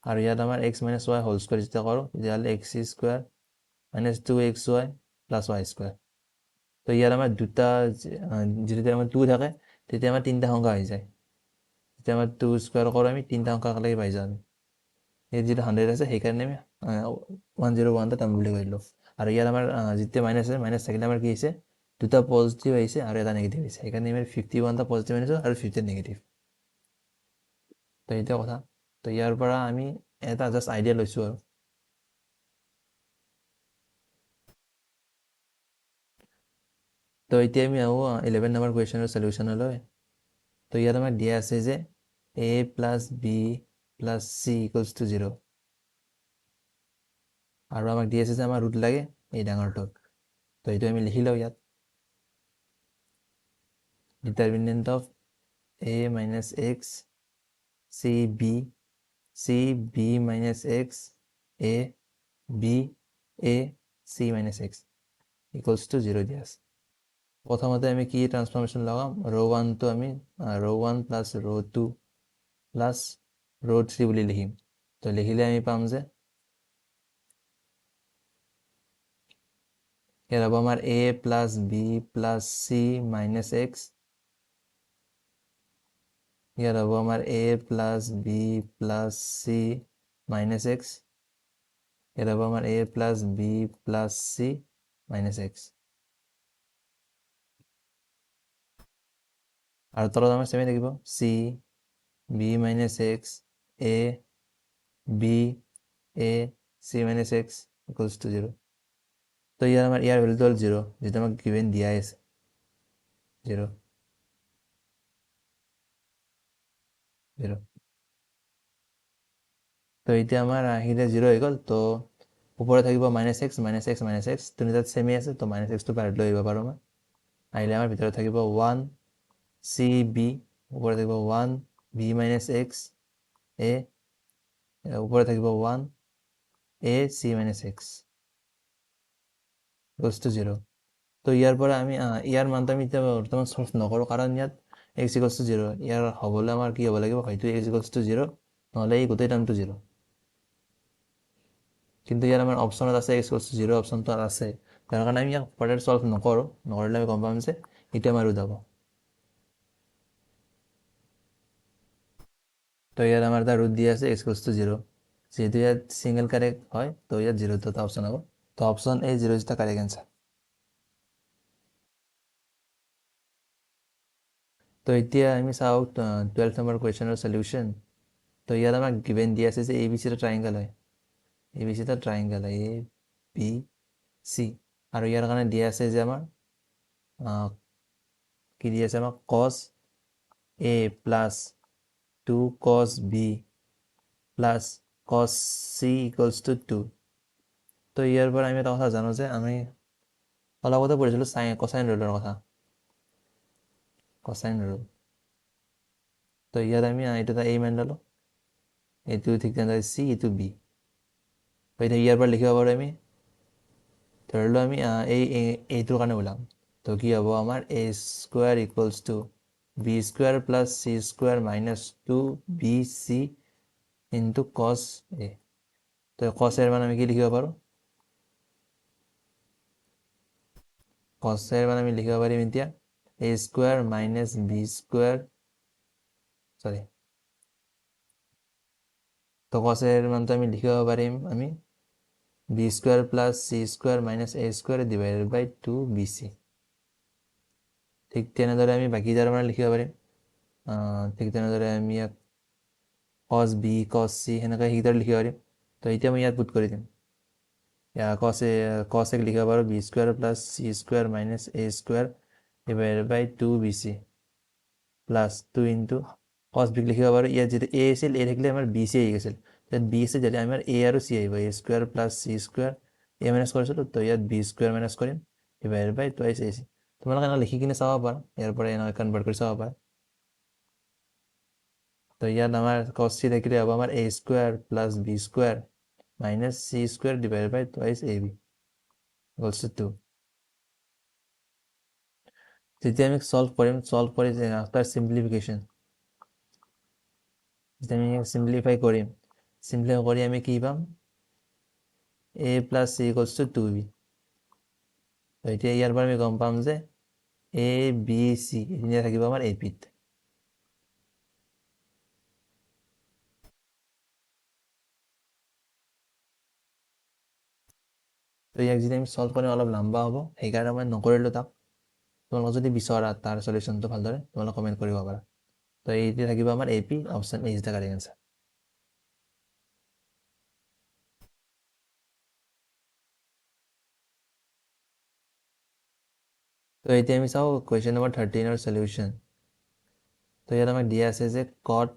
আৰু ইয়াত আমাৰ x minus y whole square যেতিয়া কৰোঁ তেতিয়াহ'লে x square minus 2xy plus y square. তো ইয়াত আমাৰ দুটা যেতিয়া আমাৰ 2 থাকে তেতিয়া আমাৰ 3টা সংখ্যা হৈ যায়। যেতিয়া আমাৰ 2 স্কুৱেৰ কৰোঁ আমি 3টা সংখ্যা একেলগে পাই যাওঁ আমি। ইয়াত যিটো 100 আছে সেইকাৰণে আমি 101টা টাৰ্ম বুলি কৰিলোঁ। আৰু ইয়াত আমাৰ যেতিয়া মাইনাছ আছে, মাইনাছ থাকিলে আমাৰ কি হৈছে, দুটা পজিটিভ আহিছে আৰু এটা নেগেটিভ আহিছে, সেইকাৰণে আমি 51টা পজিটিভ আনিছোঁ আৰু 50 নেগেটিভ। তো এইটোৱে কথা। তো ইয়াৰ পৰা আমি এটা জাষ্ট আইডিয়া লৈছোঁ আৰু। তো এতিয়া আমি আহোঁ 11 নম্বৰ কুৱেশ্যনৰ চলিউশ্যনলৈ। তো ইয়াত আমাক দিয়া আছে যে a plus b plus c equals to 0, আৰু আমাক দি আছে যে আমাৰ ৰুট লাগে এই ডাঙৰটোত। তো এইটো আমি লিখি লওঁ ইয়াত, determinant of a minus x c b minus x a b a c minus x equals to 0 দিয়া আছে। প্ৰথমতে আমি কি ট্ৰান্সফৰ্মেশ্যন লগাম, ρ1টো আমি ρ1 প্লাছ ρ2 প্লাছ ρ3 বুলি লিখিম। তো লিখিলে আমি পাম যে ইয়াত হ'ব আমাৰ a plus b plus c minus x, ইয়াত হ'ব আমাৰ a plus b plus c minus x, ইয়াত হ'ব আমাৰ a plus b plus c minus x. আৰু তলত আমাৰ ছেমে থাকিব c b minus x a b a C minus x equals to 0। তো ইয়াৰ ভেলুটো হ'ল 0, যিটো আমাক গিভেন দিয়াই আছে 0 0। তো এতিয়া আমাৰ আহিলে 0 হৈ গ'ল। তো ওপৰত থাকিব minus x minus x minus x, তিনিটাত ছেমে আছে, তো মাইনাছ এক্সটো বাহিৰত লৈ আহিব পাৰোঁ মই। আহিলে আমাৰ ভিতৰত থাকিব 1 চি বি, ওপৰত থাকিব 1 বি মাইনাছ এক্স এ, ওপৰত থাকিব 1 A C minus x equals to 0। তো ইয়াৰ পৰা আমি ইয়াৰ মানটো আমি এতিয়া বৰ্তমান চল্ভ নকৰোঁ, কাৰণ ইয়াত এক্স ইকুৱেলছ টু 0, ইয়াৰ হ'বলৈ আমাৰ কি হ'ব লাগিব, হয়তো এক্স ইকুৱেলছ টু 0 নহ'লে এই গোটেই টাৰ্মটো 0। কিন্তু ইয়াত আমাৰ অপশ্যনত আছে এক্স ইকুৱেলছ টু 0, অপশ্যনটো আছে, তাৰ কাৰণে আমি ইয়াক ফাৰ্ডাৰ চল্ভ নকৰোঁ, নকৰিলে আমি গম পাম যে এইটো আমাৰ ৰুট হ'ব। তো ইয়াত আমাৰ এটা ৰুট দিয়া আছে এক্স ইকুৱেলছ টু 0, যিহেতু ইয়াত ছিংগল কাৰেক্ট হয়, তো ইয়াত 0টো এটা অপশ্যন হ'ব। তো option A 0 is the correct answer. তো এতিয়া আমি চাওঁ 12 নম্বৰ কুৱেশ্যনৰ চলিউশ্যন। তো ইয়াত আমাক গিভেন দিয়া আছে যে এ বি চি এটা ট্ৰাইংগল হয়, এ বি চি এটা ট্ৰাইংগল হয় এ বি চি, আৰু ইয়াৰ কাৰণে দিয়া আছে যে আমাৰ কি দিয়া আছে আমাক cos a plus 2 cos b plus cos c equals to 2। তো ইয়াৰ পৰা আমি এটা কথা জানো যে আমি অলপ আগতে পঢ়িছিলোঁ কচাইন ৰুলৰ কথা, কচাইন ৰুল। তো ইয়াত আমি এইটো এটা এ মানি ল'লোঁ, এইটো ঠিক তেনেদৰে চি, এইটো বি। এতিয়া ইয়াৰ পৰা লিখিব পাৰোঁ আমি, ধৰি লওঁ আমি এইটোৰ কাৰণে ওলাম। তো কি হ'ব আমাৰ A square equals to B square plus C square minus 2 B C into cos A. তো তো cos এর মান আমি কি লিখিব পাৰো cos এৰ মান আমি লিখিব পাৰিম এতিয়া a square minus b square সৰি তো cos এৰ মান তো আমি লিখিব পাৰিম আমি b square plus c square minus a square divided by 2bc ঠিক তেনেদৰে আমি বাকি যাৰ মান লিখিব পাৰিম ঠিক তেনেদৰে আমি ইয়াক cos b cos c হেনেকৈ হিতাৰ লিখিব পাৰিম তো এতিয়া মই ইয়াত পুট কৰি দিম cos এক লিখিব পাৰো b square plus c square minus a square divided by 2bc plus 2 into cos b লিখিব পাৰো ইয়াত যেতে a আছিল a থাকিলে আমাৰ bc আহি গৈছিল তাত b আছে যেতে আমাৰ a আৰু c আহিব a square plus c square a minus কৰিছিলো তো ইয়াত b স্কয়াৰ মাইনাস কৰিম ডিভাইডেড বাই টুৱাইস ac তোমালোকে এনে লিখি কিনে চাব পাৰা ইয়াৰ পৰা এনে কনভাৰ্ট কৰি চাব পাৰা তো ইয়াত আমাৰ cos c থাকিলে হ'ব আমাৰ a square plus b square minus c square divided by twice ab equals to 2 যেতিয়া আমি সলভ কৰি আফটাৰ সিম্পলিফিকেশন যেতিয়া আমি সিম্পলিফাই কৰিম সিম্পলিফাই কৰি আমি কি পাম a plus c equals to 2b তো এতিয়া ইয়াৰ পৰা আমি গম পাম যে a b c এনে থাকিব আমাৰ a p তো ইয়াক যদি আমি সলভ কৰিম অলপ লম্বা হ'ব সেইকাৰণে মই নকৰিলো তাক তোমালোকে যদি বিচৰা তাৰ সলিউশনটো ভালদৰে তোমালোকে কমেন্ট কৰিব পাৰা তো এইটো থাকিব আমাৰ a p option a is the correct answer তো এতিয়া আমি চাও কোয়েশ্চন নম্বৰ 13 ৰ সলিউশন তো ইয়াত আমাক দিয়া আছে যে cot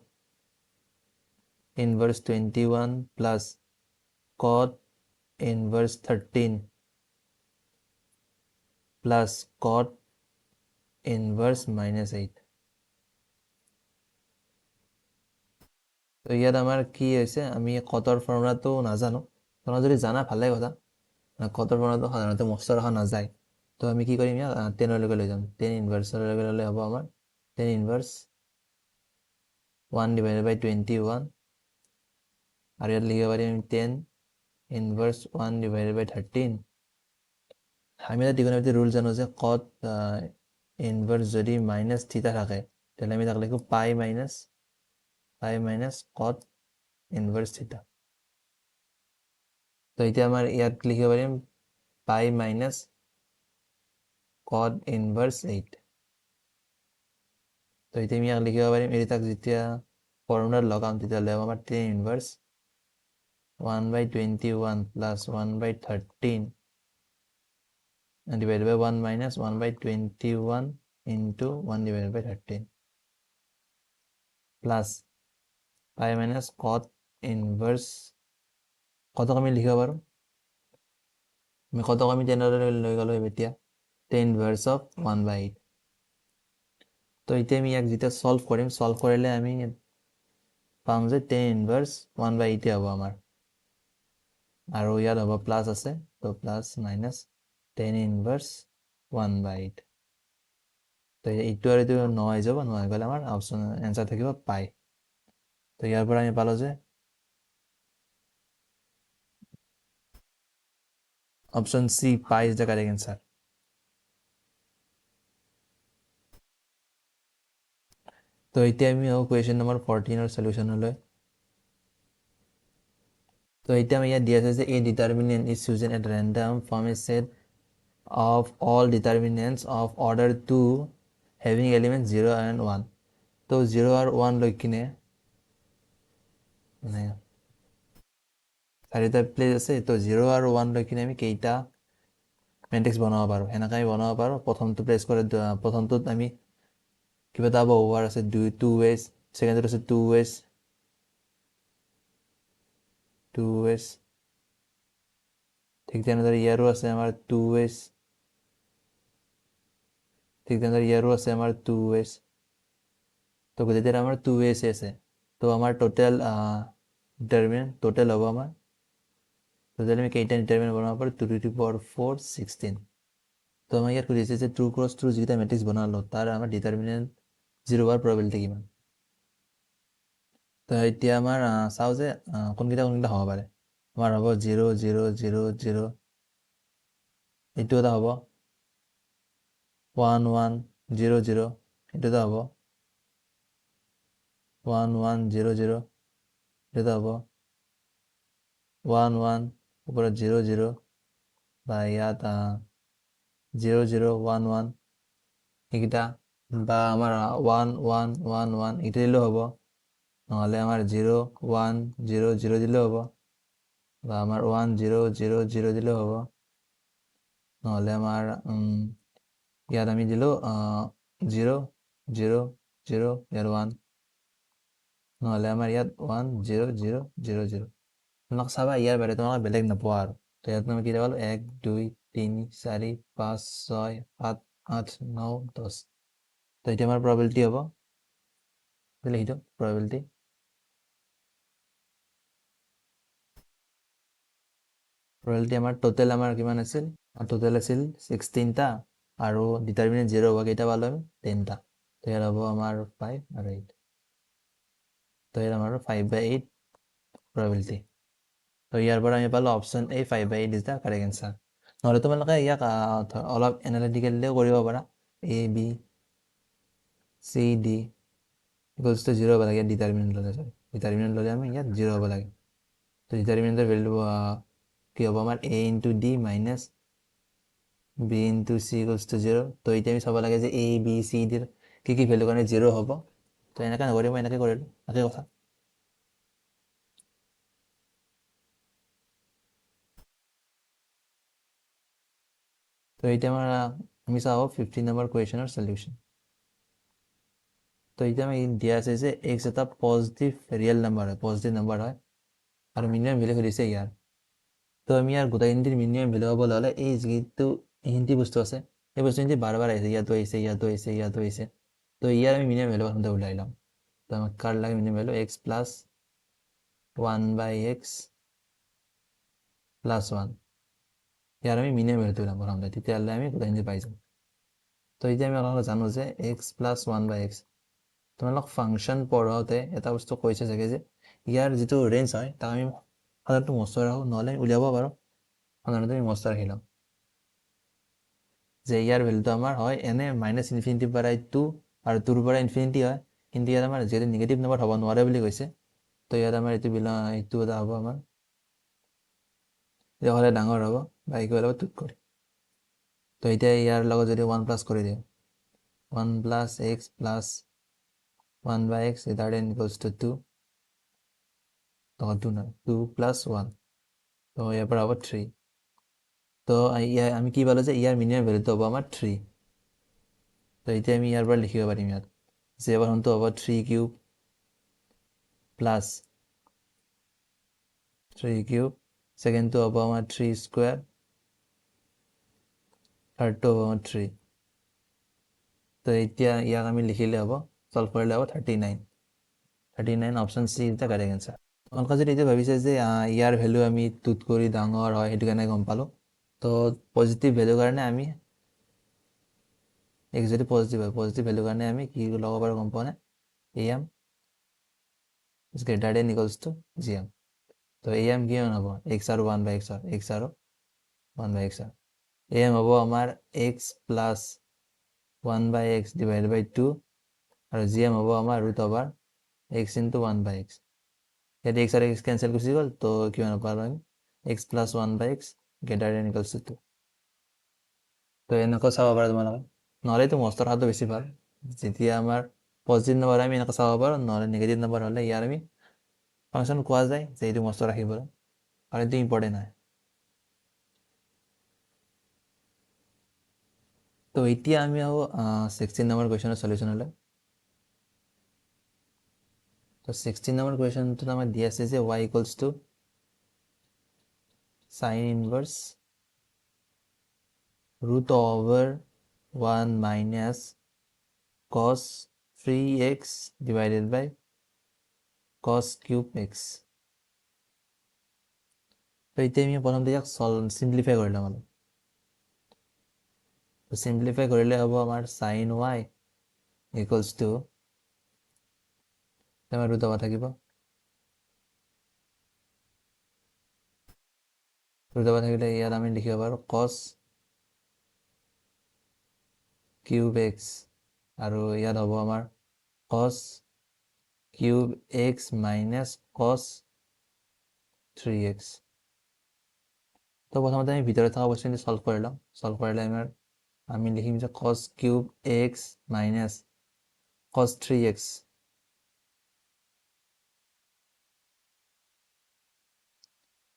inverse 21 plus cot inverse 13 plus cot inverse minus 8 তো ইয়াত আমাৰ কি হৈছে আমি কটৰ ফৰ্মুলাটো নাজানো তোমৰা যদি জানা ভালে কথা কটৰ ফৰ্মুলাটো সাধাৰণতে মুখস্থ ৰখা নাযায় তো আমি কি কৰিম ইয়াক 10 লৈকে লৈ যাম 10 ইনভাৰ্সৰ লৈকে ল'লে হ'ব আমাৰ 10 ইনভাৰ্স 1 divided by 21 আৰু ইয়াত লিখিব পাৰিম 10 ইনভাৰ্স 1 divided by 13 আমি এটা ত্ৰিকোণমিতিৰ ৰুল জানো যে cot ইনভাৰ্স যদি মাইনাস থিটা থাকে তাহলে আমি তাক লিখো পাই মাইনাস cot ইনভার্স থিটা তো এতিয়া আমাৰ ইয়াত লিখিব পাৰিম পাই মাইনাস cot ইনভাৰ্স 8 তো এতিয়া আমি ইয়াক লিখিব পাৰিম এই তাক যেতিয়া ফৰ্মুলাত লগাম তেতিয়াহ'লে আমাৰ 10 inverse 1/21 plus 1/13 and divided by 1 minus 1/21 into 1 divided by 13 plus pi minus cot inverse কতক আমি লিখিব পাৰো আমি কতক আমি 10 লৈ গলো এতিয়া 10 inverse of 1/8 তো এতিয়া আমি ইয়াক যেতিয়া সলভ কৰিলে আমি পাম যে 10 inverse 1/8 হ'ব আমাৰ আৰু ইয়াত হ'ব প্লাস আছে তো প্লাস মাইনাস 10 inverse 1/8 তো এইটো আৰু এইটো নহয় যাব নহয় গলে আমাৰ অপচন आंसर থাকিব পাই তো ইয়াৰ পৰা আমি পালো যে অপশন সি পাই ইজ দ্য কাৰেক্ট आंसर তো এতিয়া আমি কোয়েশ্চন নম্বৰ 14 ৰ সলিউশনলৈ তো এতিয়া আমি ইয়াত দিয়া আছে যে a determinant is chosen at random from a set of all determinants of order 2 having elements 0 and 1 তো 0 আৰু 1 লৈ কিনে মানে চাৰিটা প্লেস আছে তো 0 আৰু 1 লৈ কিনে আমি কেইটা ম্যাট্ৰিক্স বনাব পাৰো হেনেকা আমি বনাব পাৰো প্ৰথমটো প্লেস কৰে প্ৰথমটোত আমি কিবা এটা ওভাৰ আছে 2 ways সেকেন্ডত আছে 2 ways ঠিক তেনেদৰে ইয়াৰো আছে আমাৰ 2 ways ঠিক তেনেদৰে ইয়াৰো আছে আমাৰ 2 ways তো গোটেইটা আমাৰ 2 ways আছে তো আমাৰ টোটাল টোটাল হ'ব আমাৰ টোটাল আমি কেইটা ডিটাৰমিনেন্ট বনাব পাৰো 2 to the power 4 16 তো আমাৰ ইয়াত কৈছে যে ট্ৰু ক্ৰছ ট্ৰু যেটা ম্যাট্ৰিক্স বনালো তাৰ আমাৰ ডিটাৰমিনেন্ট 0 হোৱাৰ প্ৰবাবিলিটি কিমান তো এতিয়া আমাৰ চাও যে কোনকিটা হ'ব পাৰে আমাৰ হ'ব 0 0 0 0 এইটো এটা হ'ব 1 1 0 0 এইটো এটা হ'ব 1 1 0 0 এইটো এটা হ'ব 1 1 ওপৰত 0 0 বা ইয়াত 0 0 1 1 এইকেইটা বা আমাৰ 1 1 1 1 এইটো দিলেও হ'ব নহ'লে আমাৰ 0 1 0 0 দিলেও হ'ব বা আমাৰ 1 0 0 0 দিলেও হ'ব নহ'লে আমাৰ ইয়াত আমি দিলোঁ 0 0 0 ইয়াত 1 নহ'লে আমাৰ ইয়াত 1 0 0 0 0 তোমালোক চাবা ইয়াৰ বাহিৰে তোমালোকে বেলেগ নোপোৱা আৰু তো ইয়াত তুমি কি পালোঁ 1 2 3 4 5 6 7 8 9 10 তো এতিয়া আমাৰ probability হ'ব লিখি দিওঁ probability আমাৰ total আমাৰ কিমান আছিল total আছিল 16টা আৰু determinant 0 হ'ব কেইটা পালোঁ আমি 10টা তো ইয়াত হ'ব আমাৰ 5 আৰু 8 তো ইয়াত আমাৰ 5/8 probability তো ইয়াৰ পৰা আমি পালোঁ option A 5/8 is the correct answer নহ'লে তোমালোকে ইয়াক অলপ এনালিটিকেলিও কৰিব পাৰা A B C D equals to 0 হ'ব লাগে ডিটাৰমিনেণ্ট ল'লে ডিটাৰমিনেণ্ট ল'লে আমি ইয়াত 0 হ'ব লাগে তো ডিটাৰমিনেণ্টৰ ভেলু কি হ'ব আমাৰ A into D minus B into C equals to 0 তো এতিয়া আমি চাব লাগে যে A B C D কি ভেলু কাৰণে 0 হ'ব তো এনেকৈ নকৰি মই এনেকৈ কৰিলোঁ একে কথা তো এতিয়া আমাৰ আমি চাওঁ 15 নম্বৰ কুৱেশ্যনৰ সলিউশ্যন তো এতিয়া আমি দিয়া আছে যে এক্স এটা পজিটিভ ৰিয়েল নাম্বাৰ হয় পজিটিভ নাম্বাৰ হয় আৰু মিনিমাম ভেলু সুধিছে ইয়াৰ তো আমি ইয়াৰ গোটেইখিনিৰ মিনিমাম ভেলু হ'বলৈ হ'লে এই যিটো এইখিনি বস্তু আছে সেই বস্তুখিনি বাৰ বাৰ আহিছে ইয়াতো আহিছে ইয়াতো আহিছে ইয়াতো আহিছে তো ইয়াৰ আমি মিনিমাম ভেলু প্ৰথমতে ওলাই ল'ম তো আমাক কাৰ লাগে minimum value x plus 1/x plus 1 ইয়াৰ আমি মিনিমাম ভেলুটো ওলাম প্ৰথমতে তেতিয়াহ'লে আমি গোটেইখিনি পাই যাম তো এতিয়া আমি অলপ জানো যে এক্স প্লাছ 1/x তোমালোক ফাংচন পঢ়োঁতে এটা বস্তু কৈছে চাগে যে ইয়াৰ যিটো ৰেঞ্জ হয় তাক আমি সাধাৰণতে মস্ত ৰাখোঁ নহ'লে উলিয়াব পাৰোঁ সাধাৰণতে আমি মস্ত ৰাখি লওঁ যে ইয়াৰ ভেলুটো আমাৰ হয় এনে -ইনফিনিটি পৰা 2 আৰু 2ৰ পৰা ইনফিনিটি হয় কিন্তু ইয়াত আমাৰ যিহেতু নিগেটিভ নম্বৰ হ'ব নোৱাৰে বুলি কৈছে তো ইয়াত আমাৰ এইটো এটা হ'ব আমাৰ হ'লে ডাঙৰ হ'ব বা ইকুৱেল হ'ব 2 কৰি তো এতিয়া ইয়াৰ লগত যদি 1 প্লাছ কৰি দিওঁ 1 plus x plus 1/x greater than equals to 2 তখন 2 নয় 2 প্লাছ 1 তো ইয়াৰ পৰা হ'ব 3 তো আমি কি পালোঁ যে ইয়াৰ মিনিমাম ভেলুটো হ'ব আমাৰ 3 তো এতিয়া আমি ইয়াৰ পৰা লিখিব পাৰিম ইয়াত যে প্ৰথমটো হ'ব 3 কিউব প্লাছ 3 কিউব ছেকেণ্ডটো হ'ব আমাৰ 3 স্কুৱেৰ থাৰ্ডটো হ'ব আমাৰ 3 তো এতিয়া ইয়াক আমি লিখিলে হ'ব সলভ কৰিলে হ'ব 39 option C is the correct answer তোমালোকে যদি এতিয়া ভাবিছে যে ইয়াৰ ভেলু আমি 2 কৰি ডাঙৰ হয় সেইটো কাৰণে গম পালোঁ তো পজিটিভ ভেলু কাৰণে আমি এক্স যদি পজিটিভ হয় পজিটিভ ভেলু কাৰণে আমি কি ল'ব পাৰোঁ গম পোৱা নে AM is greater than equals two GM তো AM কিমান হ'ব এক্স আৰু 1/x এক্স আৰু 1/x AM হ'ব আমাৰ x plus 1/x divided by 2 আৰু GM হ'ব আমাৰ √x ইনটু 1/x ইয়াত এক্স আৰু এক্স কেঞ্চেল গুচি গ'ল তো কিমান পালোঁ আমি x plus 1/x greater than equals to 2 তো এনেকৈ চাব পাৰা তোমালোকে নহ'লে এইটো মস্ত ৰখাটো বেছি ভাল যেতিয়া আমাৰ পজিটিভ নম্বৰ আমি এনেকৈ চাব পাৰোঁ নহ'লে নিগেটিভ নম্বৰ হ'লে ইয়াৰ আমি ফাংচন কোৱা যায় যে এইটো মস্ত ৰাখিবলৈ আৰু এইটো ইম্পৰ্টেণ্ট হয় তো এতিয়া আমি আহোঁ 16 নম্বৰ কুৱেশ্যনৰ সলিউশ্যনলৈ তো 16 নম্বৰ কুৱেশ্যনটোত আমাক দি আছে যে y equals to sin inverse √1 minus cos 3x divided by cos cube x তো এতিয়া আমি প্ৰথমতে ইয়াক চিম্প্লিফাই কৰি ল'ম অলপ তো চিম্প্লিফাই কৰিলে হ'ব আমাৰ sin y ইকুৱেলছ টু আমাৰ √1 থাকিব ৰুট অভাৰ থাকিলে ইয়াত আমি লিখিব পাৰোঁ কছ কিউব এক্স আৰু ইয়াত হ'ব আমাৰ কছ কিউব এক্স মাইনাছ কছ 3x। তো প্ৰথমতে আমি ভিতৰত থকা বস্তুখিনি সলভ কৰি লওঁ। সলভ কৰিলে আমি লিখিম যে কছ কিউব এক্স মাইনাছ কছ 3x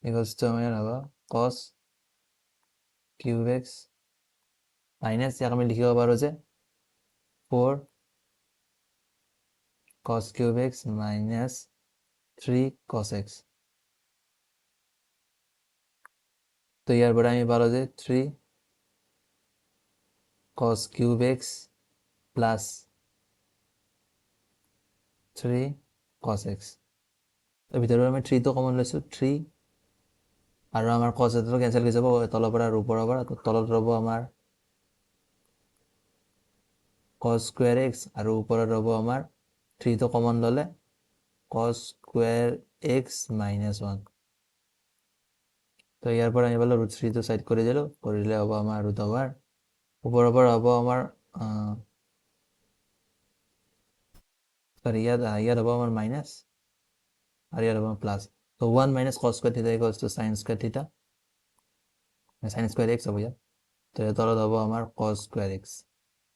ইকুয়ালস টু আমার হ'ব কছ কিউব এক্স মাইনাছ ইয়াক আমি লিখিব পাৰোঁ যে 4 cos cube x minus 3 cos x। তো ইয়াৰ পৰা আমি পালোঁ যে 3 cos cube x plus 3 cos x। তো ভিতৰৰ পৰা আমি 3টো কমন লৈছোঁ, 3 আৰু আমাৰ cos এটাটো কেঞ্চেল হৈ যাব তলৰ পৰা আৰু ওপৰৰ পৰা। তলত ৰ'ব আমাৰ cos square x আৰু ওপৰত ৰ'ব আমাৰ 3টো কমন ল'লে cos square x minus 1। তো ইয়াৰ পৰা আমি পালোঁ ৰুট 3টো সাইড কৰি দিলোঁ, কৰিলে হ'ব আমাৰ ৰুট অভাৰ ওপৰৰ পৰা হ'ব আমাৰ ইয়াত হ'ব আমাৰ মাইনাছ আৰু ইয়াত হ'ব প্লাছ। তো 1 minus cos square theta equals to sin square theta, sin square x হ'ব ইয়াত। তো ইয়াৰ তলত হ'ব আমাৰ cos square x।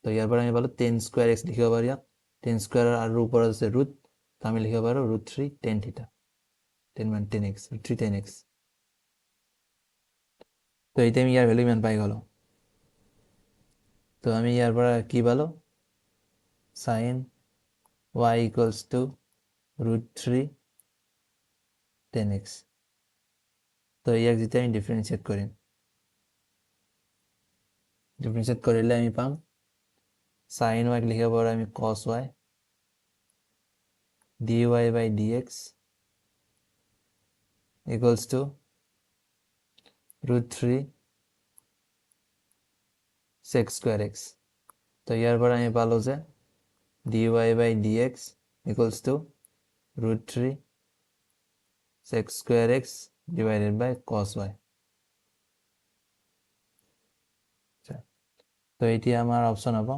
তো ইয়াৰ পৰা আমি পালোঁ tan square x লিখিব পাৰোঁ ইয়াত। tan square আৰু ওপৰত আছে ৰুট, তো আমি লিখিব পাৰোঁ ৰুট 3 tan theta, 10 মানে 10x, ৰুট 3 10x। তো এতিয়া আমি ইয়াৰ ভেলু ইমান পাই গ'লোঁ। তো আমি ইয়াৰ পৰা কি পালোঁ, sin y equals to root 3 10x। তো ইয়াক যেতিয়া আমি ডিফাৰেন্সিয়েট কৰিম, ডিফাৰেন্সিয়েট কৰিলে আমি পাম sin y লিখিব পাৰোঁ আমি cos y dy by dx equals to root 3 sec square x। তো ইয়াৰ পৰা আমি পালোঁ যে dy by dx equals to root 3 sec square x divided by cos y। তো এতিয়া আমাৰ অপশ্যন হ'ব,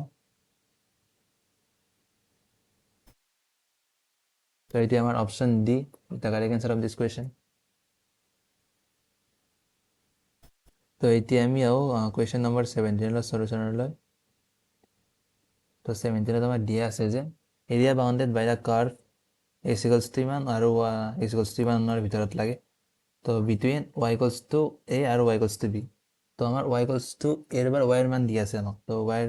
তো এতিয়া আমাৰ option D the correct answer of this question. তো এতিয়া আমি কুৱেশ্যন নম্বৰ 17 সলিউশ্যনলৈ। তো 17 আমাৰ দিয়া আছে যে area bounded by the curve x equals to ইমান আৰু x ইকুয়ালস টু ইমানৰ ভিতৰত লাগে। তো between y equals to a আৰু y ইকুয়ালস টু b। তো আমাৰ y ইকুয়ালস টু a এৰ y এৰ মান দিয়া আছে আমাক। তো y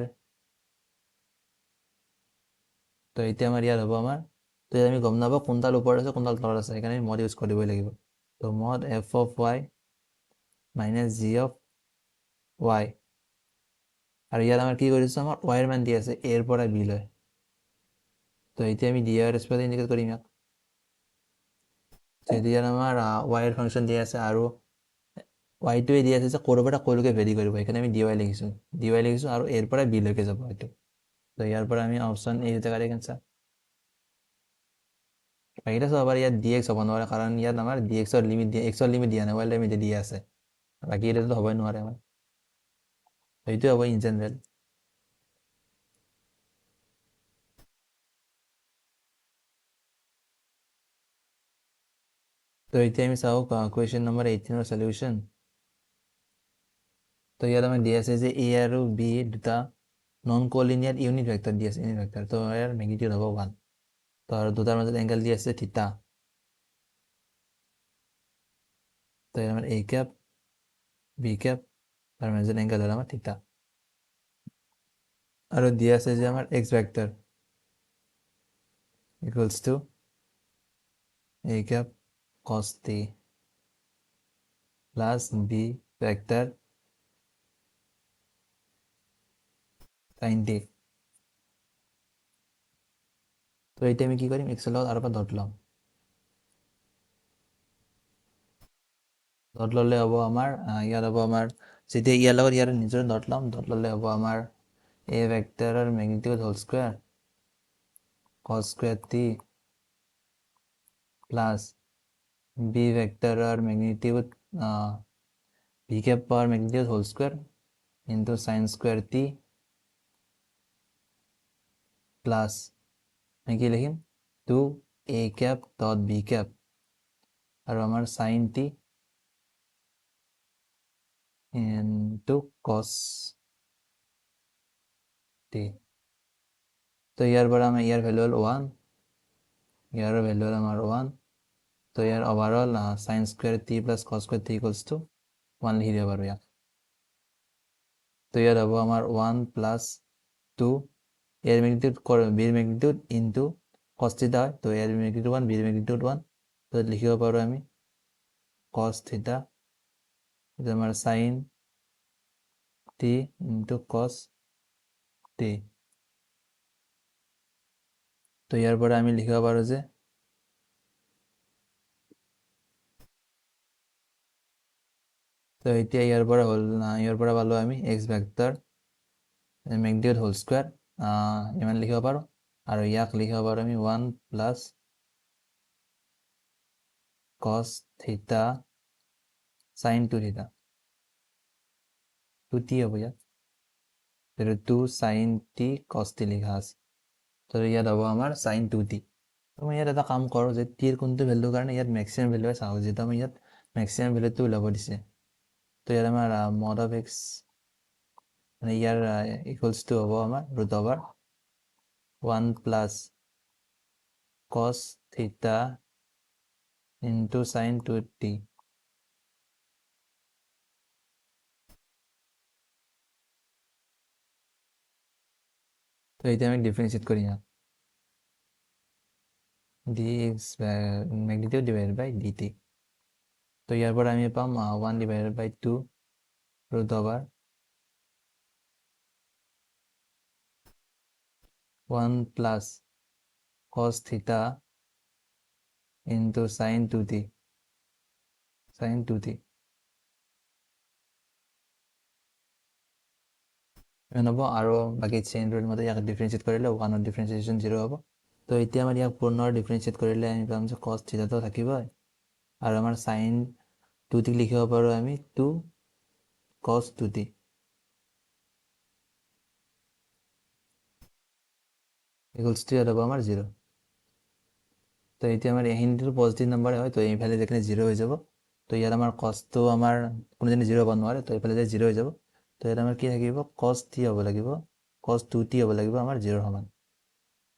তো এতিয়া আমাৰ ইয়াত হ'ব আমাৰ, তো আমি গম নাপাওঁ কোনডাল ওপৰত আছে কোনডাল তলত আছে, সেইকাৰণে মড ইউজ কৰিবই লাগিব। তো mod f of y minus g of y, আৰু ইয়াত আমাৰ কি কৰিছোঁ, আমাৰ y এৰ মান দিয়া আছে a এৰ পৰা b লৈ। তো এতিয়া আমি d এৰ স্পেস ইন্ডিকেট কৰিম ইয়াক। তো এতিয়া আমাৰ y এৰ ফাংশন দিয়া আছে আৰু y টোৱে দিয়া আছে যে ক'ৰ পৰা ক'লৈকে ভেৰি কৰিব, সেইকাৰণে আমি dy লিখিছোঁ আৰু a এৰ পৰা b লৈকে যাব এইটো। তো ইয়াৰ পৰা আমি option A is the correct answer. বাকীটা চাব পাৰি, ইয়াত dx হ'ব নোৱাৰে কাৰণ ইয়াত আমাৰ dx ৰ লিমিট দিয়া, x ৰ লিমিট দিয়া নাই, y লিমিট দিয়া আছে। বাকী এটাতো হ'বই নোৱাৰে আমাৰ, সেইটোৱে হ'ব ইন জেনেৰেল। তো এতিয়া আমি চাওঁ কুৱেশ্যন নম্বৰ 18 সলিউশ্যন। তো ইয়াত আমাৰ দিয়া আছে যে a আৰু b দুটা নন কলিনিয়াৰ ইউনিট ভেক্টৰ দি আছে, ইউনিট ভেক্টৰ। তো ইয়াৰ মেগনিটিউড হ'ব 1। তো আৰু দুটাৰ মাজত এংগেল দি আছে থিটা। তো ইয়াৰ আমাৰ a ক্যাপ b ক্যাপ, তাৰ মাজত এংগেল হ'ল আমাৰ থিটা। আৰু দিয়া আছে যে আমাৰ x vector equals to a cap cos t plus b vector sin t। তো এইটা আমি কি কৰিম, x এৰ লগত আৰু পৰা ডট ল'ম। ডট ল'লে হ'ব আমাৰ ইয়াত হ'ব আমাৰ, যেতিয়া ইয়াৰ লগত ইয়াৰ নিজৰ ডট ল'ম, ডট ল'লে হ'ব আমাৰ a ভেক্টৰৰ magnitude whole square cos square t plus b ভেক্টৰৰ magnitude V cap power magnitude whole square into sine square T plus আমি কি লিখিম 2 a cap dot B cap আৰু আমাৰ sine T into cos T. তো ইয়াৰ পৰা আমাৰ ইয়াৰ ভ্যালু হ'ল 1, ইয়াৰ ভ্যালু হ'ল আমাৰ 1। তো ইয়াৰ overall sine square T plus cos square T equals to 1 লিখি দিব পাৰোঁ ইয়াক। তো ইয়াত হ'ব আমাৰ 1 প্লাস 2 এর ম্যাগনিটিউড বির ম্যাগনিটিউড ইন্টু কস থিটা হয়। তো এর ম্যাগনিটিউড 1 বির ম্যাগনিটিউড 1। তো লিখিব পাৰোঁ আমি কস থিটা এটা আমাৰ sine T into cos T. তো ইয়াৰ পৰা আমি লিখিব পাৰোঁ যে তো এতিয়া ইয়াৰ পৰা পালোঁ আমি x vector magnitude whole square ইমান লিখিব পাৰোঁ আৰু ইয়াক লিখিব পাৰোঁ আমি 1 প্লাস কস থিটা সাইন 2 থিটা 2t হ'ব ইয়াত 2 সাইন টি কস টি লিখা আছে। তো ইয়াত হ'ব আমাৰ সাইন 2t। তো মই ইয়াত এটা কাম কৰোঁ যে টিৰ কোনটো ভ্যালুৰ কাৰণে ইয়াত মেক্সিমাম ভ্যালু চাওঁ, যেটা মই ইয়াত মেক্সিমাম ভ্যালুটো ওলাব দিছে। তো ইয়াত আমাৰ mod of x মানে ইয়াৰ ইকুয়ালস টু হ'ব আমাৰ root over 1 plus cos theta into sine 2t। তো এতিয়া আমি ডিফারেন্সিয়েট করি না dx magnitude divided by dt। তো ইয়ার পর আমি পাম 1 divided by 2 root over 1 plus cos theta into sine 2t sine 2t। হ'ব আৰু বাকি চেইন ৰুল মতে ইয়াক ডিফাৰেন্সিয়েট কৰিলে 1 ডিফাৰেন্সিয়েশন 0 হ'ব। তো এতিয়া আমাৰ ইয়াক পুনৰ ডিফাৰেন্সিয়েট কৰিলে আমি পাম যে cos থিটাটো থাকিবই আৰু আমাৰ সাইন 2t লিখিব পাৰোঁ আমি 2 cos 2t ইকুয়ালস টু ইয়াত হ'ব আমাৰ 0। তো এতিয়া আমাৰ এইখিনিটো পজিটিভ নাম্বাৰ হয়, তো এইফালে যেখানে 0 হৈ যাব। তো ইয়াত আমাৰ cosটো আমাৰ কোনোদিনে 0 হ'ব নোৱাৰে, তো এইফালে যে 0 হৈ যাব। তো ইয়াত আমাৰ কি থাকিব cos t হ'ব লাগিব, cos 2t হ'ব লাগিব আমাৰ 0 সমান।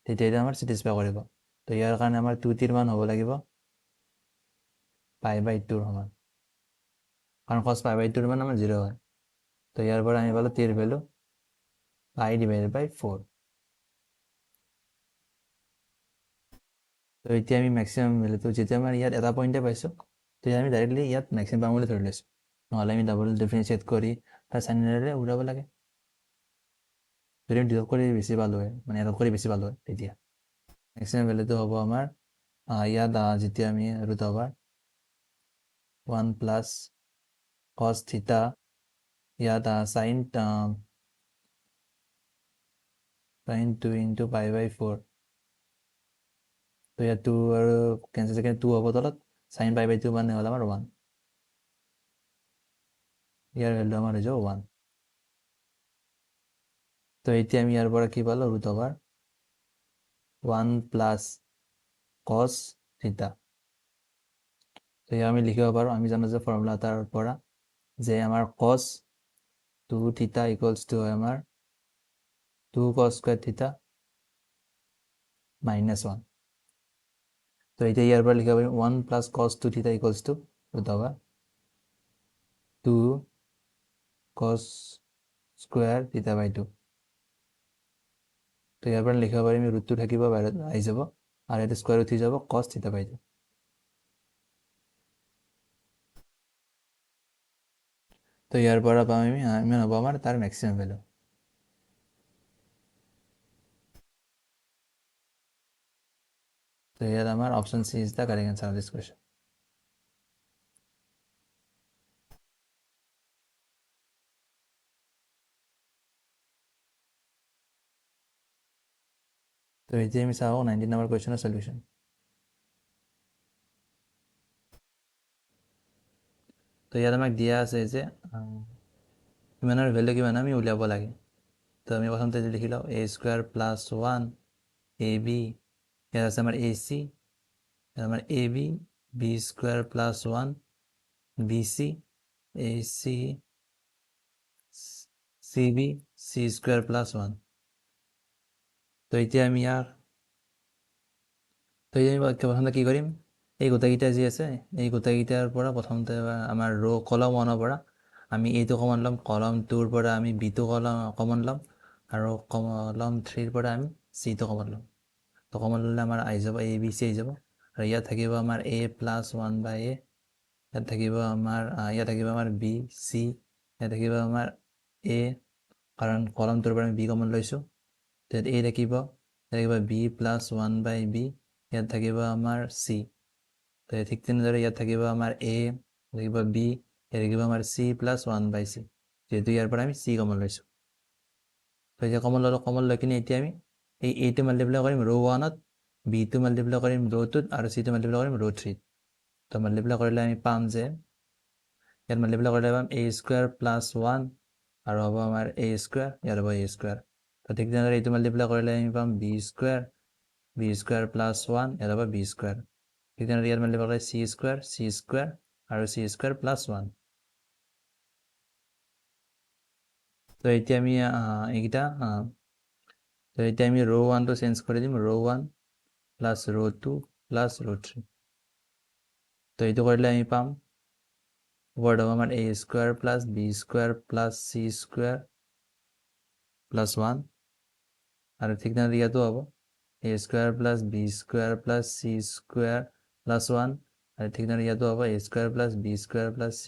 তেতিয়া এটা আমাৰ স্যাটিসফাই কৰিব। তো ইয়াৰ কাৰণে আমাৰ 2t ৰ মান হ'ব লাগিব পাই বাই 2 ৰ সমান, কাৰণ cos পাই বাই 2 ৰ মান আমাৰ 0 হয়। তো ইয়াৰ পৰা আমি পালো t ৰ ভ্যালু পাই ডিভাইডেড বাই 4। তো এতিয়া আমি ম্যাক্সিমাম ভ্যালুটো যেতিয়া আমাৰ ইয়াত এটা পইণ্টে পাইছোঁ, তো আমি ডাইৰেক্টলি ইয়াত ম্যাক্সিমাম পাম বুলি ধৰি লৈছোঁ, নহ'লে আমি ডাবল ডিফাৰেন্সিয়েট কৰি তাৰ চাইনেৰে উৰাব লাগে। যদি আমি ডিভাইড কৰি বেছি পালোঁ হয়, মানে এড কৰি বেছি পালোঁ হয়, তেতিয়া ম্যাক্সিমাম ভ্যালুটো হ'ব আমাৰ ইয়াত যেতিয়া আমি ৰুট ওভাৰ 1 প্লাস cos থিটা ইয়াত সাইন 2 ইন্টু পাই বাই 4। তো ইয়াত 2 আৰু কেঞ্চেল সেকেন্ড 2 হ'ব তলত, সাইন পাই বাই 2 মানে হ'ল আমাৰ 1। ইয়াৰ ভ্যালু আমাৰ হৈ যাব 1। তো এতিয়া আমি ইয়াৰ পৰা কি পালোঁ ৰুট ওভাৰ 1 প্লাস cos থিটা। তো ইয়াৰ আমি লিখিব পাৰোঁ, আমি জানো যে ফৰ্মুলা এটাৰ পৰা যে আমাৰ cos 2 থিটা ইকুয়ালস টু হয় আমাৰ 2 cos স্কয়াৰ থিটা মাইনাস 1। তো এতিয়া ইয়াৰ পৰা লিখিব পাৰিম 1 প্লাস cos 2 থিটা equals to root over 2 cos square থিটা বাই 2। তো ইয়াৰ পৰা লিখিব পাৰিম ৰুট 2 থাকিব বাহিৰত আহি যাব আৰু এটা স্কয়াৰ উঠি যাব cos থিটা বাই 2। তো ইয়াৰ পৰা পাম আমি ইমান হ'ব আমাৰ তাৰ ম্যাক্সিমাম ভ্যালু। তো ইয়াত আমাৰ option C is the correct answer of this question. তো এতিয়া আমি চাওঁ 19 নম্বৰ কুৱেশ্যনৰ সলিউশন। তো ইয়াত আমাক দিয়া আছে যে কিমানৰ ভেলু কিমান আমি উলিয়াব লাগে। তো আমি প্ৰথমতে লিখি লওঁ a² + 1 ab, ইয়াত আছে আমাৰ ac, ইয়াত আমাৰ ab, b² + 1 bc, ac, cb, c² + 1। তো এতিয়া আমি প্ৰথমতে কি কৰিম, এই গোটেইকেইটা যি আছে এই গোটেইকেইটাৰ পৰা প্ৰথমতে আমাৰ কলম 1ৰ পৰা আমি এইটো কমন ল'ম, কলম 2ৰ পৰা আমি বিটো কমন ল'ম, আৰু কলম 3ৰ পৰা আমি চিটো কমন ল'ম। তো কমন ল'লে আমাৰ আহি যাব a b c আহি যাব, আৰু ইয়াত থাকিব আমাৰ a + 1/a, ইয়াত থাকিব আমাৰ b c, ইয়াত থাকিব আমাৰ a, কাৰণ কলম 2ৰ পৰা আমি b কমন লৈছোঁ। ইয়াত a থাকিব, b + 1/b, ইয়াত থাকিব আমাৰ c। তো ঠিক তেনেদৰে ইয়াত থাকিব আমাৰ a, থাকিব b, ইয়াত থাকিব আমাৰ c + 1/c, যিহেতু ইয়াৰ পৰা আমি c কমন লৈছোঁ। তো এতিয়া কমন লৈ কিনে এতিয়া আমি এই a টো মাল্টিপ্লাই কৰিম ৰ' 1ত, b টো মাল্টিপ্লাই কৰিম ৰ' 2ত, আৰু c টো মাল্টিপ্লাই কৰিম ৰ' 3ত। তো মাল্টিপ্লাই কৰিলে আমি পাম যে ইয়াত মাল্টিপ্লাই কৰিলে পাম a² + 1, আৰু হ'ব আমাৰ a², ইয়াত হ'ব a²। তো ঠিক তেনেদৰে এইটো মাল্টিপ্লাই কৰিলে আমি পাম b² + 1, ইয়াত হ'ব b²। ঠিক তেনেদৰে ইয়াত মাল্টিপ্লাই কৰিলে c² আৰু c² + 1। তো এতিয়া আমি এইকেইটা তো এতিয়া আমি ৰ' 1টো চেঞ্জ কৰি দিম, ৰ' 1 + ৰ' 2 + ৰ' 3। তো এইটো কৰিলে আমি পাম ওপৰত হ'ব আমাৰ a² + b² + c² + 1, আৰু ঠিক তেনেদৰে ইয়াতো হ'ব a² + b² + c² + 1, আৰু ঠিক তেনেদৰে ইয়াতো হ'ব a² + b² + c²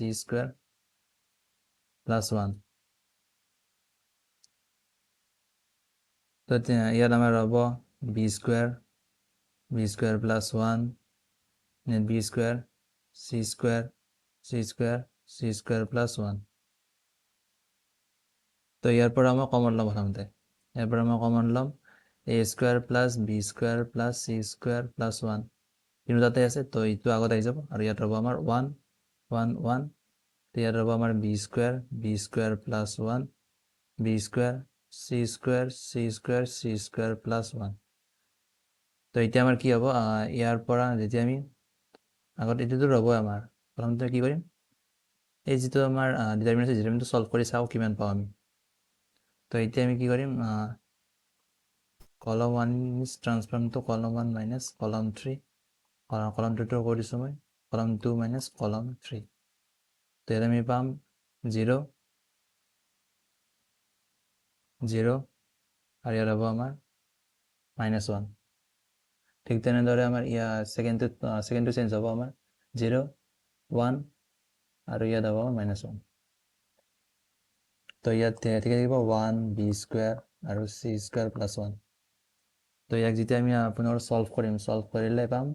+ 1। তো ইয়াত আমাৰ হ'ব b² + 1, b² c² + 1। তো ইয়াৰ পৰা মই কমন ল'ম প্ৰথমতে, ইয়াৰ পৰা মই কমন ল'ম a² + b² + c² + 1, কিন্তু তাতে আছে, তো এইটো আগত আহি যাব, আৰু ইয়াত হ'ব আমাৰ 1 1 1, তো ইয়াত হ'ব আমাৰ b² + 1, b² c² + 1। তো এতিয়া আমাৰ কি হ'ব, ইয়াৰ পৰা যেতিয়া আমি আগত এইটোতো ৰ'বই আমাৰ, প্ৰথমতে কি কৰিম, এই যিটো আমাৰ ডিটাৰমিনেণ্ট আছে সলভ কৰি চাওঁ কিমান পাওঁ আমি। তো এতিয়া আমি কি কৰিম, কলম 1 ইজ ট্ৰান্সফৰ্ম টু কলম 1 মাইনাছ কলম 3, কলম 2টো কৰি দিছোঁ মই, কলম 2 মাইনাছ কলম 3। তো ইয়াত আমি পাম 0 0, আৰু ইয়াত হ'ব আমাৰ -1। ঠিক তেনেদৰে আমাৰ ছেকেণ্ডটো চেঞ্জ হ'ব আমাৰ 0 1, আৰু ইয়াত হ'ব -1। তো ইয়াত ঠিক থাকিব 1 b² আৰু c² + 1। তো ইয়াক যেতিয়া আমি আপোনাৰ সলভ কৰিলে পাম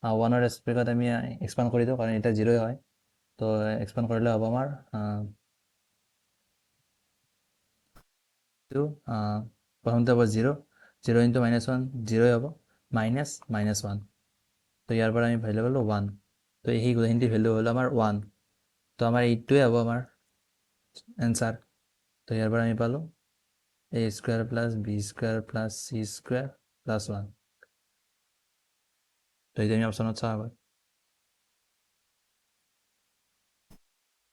1ৰ ৰেচপেক্টত আমি এক্সপাণ্ড কৰি দিওঁ, কাৰণ এটা 0 হয়। তো এক্সপাণ্ড কৰিলে হ'ব আমাৰ প্ৰথমতে হ'ব 0 0 × -1 0 হ'ব, -1। তো ইয়াৰ পৰা আমি ভেলু পালোঁ 1। তো সেই গোটেইখিনি ভেলু হ'ল আমাৰ 1। তো আমাৰ এইটোৱে হ'ব আমাৰ এনচাৰ। তো ইয়াৰ পৰা আমি পালোঁ a² + b² + c² + 1। তো এতিয়া আমি অপশ্যনত চাওঁ আগত।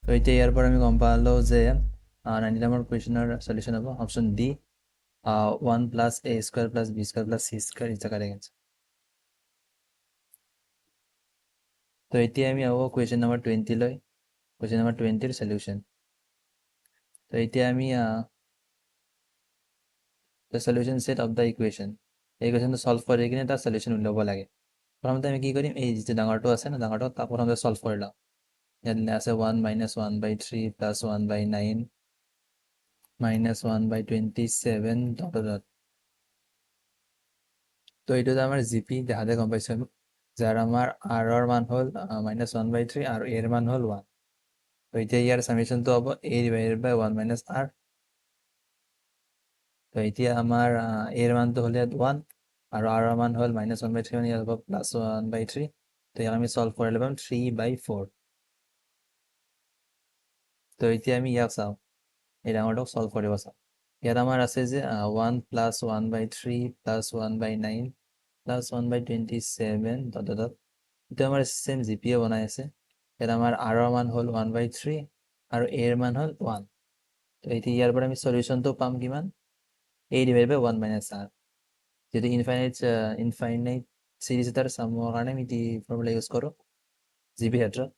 তো এতিয়া ইয়াৰ পৰা আমি গম পালোঁ যে 90 নম্বৰ কুৱেশ্যনৰ সলিউশ্যন হ'ব option D, 1 + a² + b² + c² is the correct answer. তো এতিয়া আমি আহোঁ কুৱেশ্যন নম্বৰ 20 লৈ, কুৱেশ্যন নম্বৰ 20ৰ সলিউশ্যন। তো এতিয়া আমি the solution set of the equation, এই ইকুৱেশ্যনটো সলভ কৰি কিনে তাৰ সলিউশ্যন উলিয়াব লাগে। প্ৰথমতে আমি কি কৰিম, এই যিটো ডাঙৰটো আছে না, ডাঙৰটো তাক প্ৰথমতে সলভ কৰি লওঁ। ইয়াত আছে 1 - 1/3 + 1/9 - 1/27 ... তো এইটো আমাৰ জিপি দেখাতে গম পাইছোঁ আমি, যাৰ আমাৰ r মান হ'ল -1/3 আৰু a ৰ মান হ'ল 1। তো এতিয়া ইয়াৰ সামেশ্যনটো হ'ব a / 1 - r। তো এতিয়া আমাৰ a ৰ মানটো হ'ল ইয়াত 1, আৰু r ৰ মান হ'ল -1/3, ইয়াত হ'ব +1/3। তো ইয়াক আমি সলভ কৰিলে পাম 3/4। তো এতিয়া আমি ইয়াক চাওঁ, এই ডাঙৰটোক চল্ভ কৰিব চাওঁ। ইয়াত আমাৰ আছে যে 1 + 1/3 + 1/9 + 1/27 ডট ডট ডট। এইটো আমাৰ চেম জিপিএ বনাই আছে। ইয়াত আমাৰ আৰৰ মান হ'ল 1/3 আৰু এৰ মান হ'ল 1। তো এতিয়া ইয়াৰ পৰা আমি সলিউশনটো পাম কিমান, a/1 - r। যদি ইনফাইনাইট সিৰিজ এটাৰ সামৰ কাৰণে আমি ফৰ্মুলা ইউজ কৰোঁ জিপি ক্ষেত্ৰত।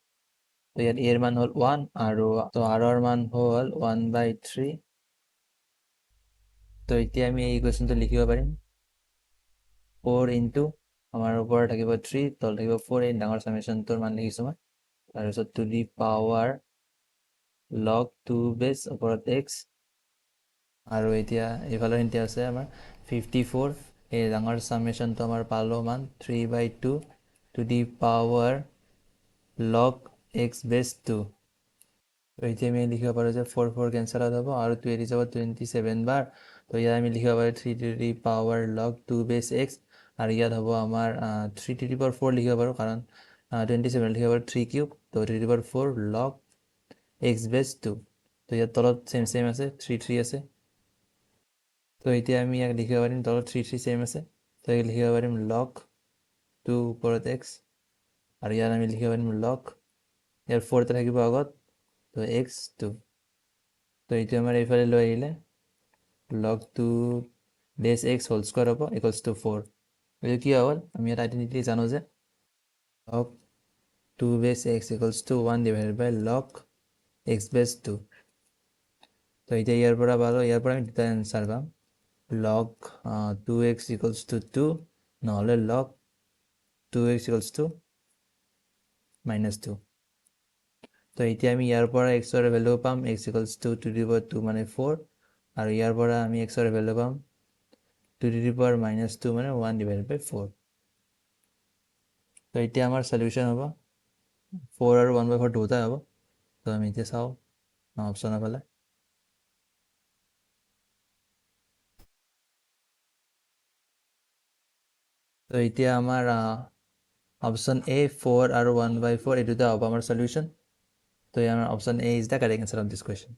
তো ইয়াত এৰ মান হ'ল 1 আৰু তো আৰৰ মান হ'ল 1/3। তো এতিয়া আমি এই ইকুৱেশ্যনটো লিখিব পাৰিম 4 ইনটু আমাৰ ওপৰত থাকিব 3, তল থাকিব 4, এই ডাঙৰ সামেশ্যনটোৰ মান লিখিছোঁ মই। তাৰপিছত টু দি পাৱাৰ log 2 বেছ ওপৰত x, আৰু এতিয়া এইফালৰ খিনিতে আছে আমাৰ 54, এই ডাঙৰ সামেশ্যনটো আমাৰ পালোঁ মান 3/2 two the power log x বেছ 2। তো এতিয়া আমি লিখিব পাৰোঁ যে 4 4 কেঞ্চেল আউট হ'ব আৰু 2 এৰি যাব 27 বাৰ। তো ইয়াত আমি লিখিব পাৰোঁ 3 টু দি পাৱাৰ log 2 বেছ x, আৰু ইয়াত হ'ব আমাৰ 3 টু দি পাৱাৰ 4 লিখিব পাৰোঁ কাৰণ 27 লিখিব পাৰোঁ 3 কিউব। তো 3 two the power 4 log x বেছ 2। তো ইয়াত তলত চেম আছে 3 3 আছে। তো এতিয়া আমি ইয়াক লিখিব পাৰিম তলত 3 3 চেম আছে, তো ইয়াক লিখিব পাৰিম log 2 ওপৰত x, আৰু ইয়াত আমি লিখিব পাৰিম log, ইয়াৰ 4 এটা থাকিব আগত, তো x2। তো এইটো আমাৰ এইফালে লৈ আহিলে log 2 বেছ x হোল স্কোৱাৰ হ'ব = 4। এইটো কি হ'ল, আমি ইয়াত আইডেণ্টিটি জানো যে log 2 বেছ x = 1/log x বেছ 2। তো এতিয়া ইয়াৰ পৰা পালোঁ, ইয়াৰ পৰা আমি দুটা এনচাৰ পাম, log 2x = 2 নহ'লে log 2x = -2। তো এতিয়া আমি ইয়াৰ পৰা xৰ ভেলু পাম x = 2 টু দি পাৱাৰ 2 মানে 4, আৰু ইয়াৰ পৰা আমি xৰ ভেলু পাম 2 টু দি পাৱাৰ -2 মানে 1/4। তো এতিয়া আমাৰ সলিউশ্যন হ'ব 4 আৰু 1/4 দুটাই হ'ব। তো আমি এতিয়া চাওঁ অপশ্যনৰ ফালে। তো এতিয়া আমাৰ অপশ্যন A 4 আৰু 1/4 এই দুটা হ'ব আমাৰ সলিউশ্যন। তো আমাৰ option A is the correct answer of this question.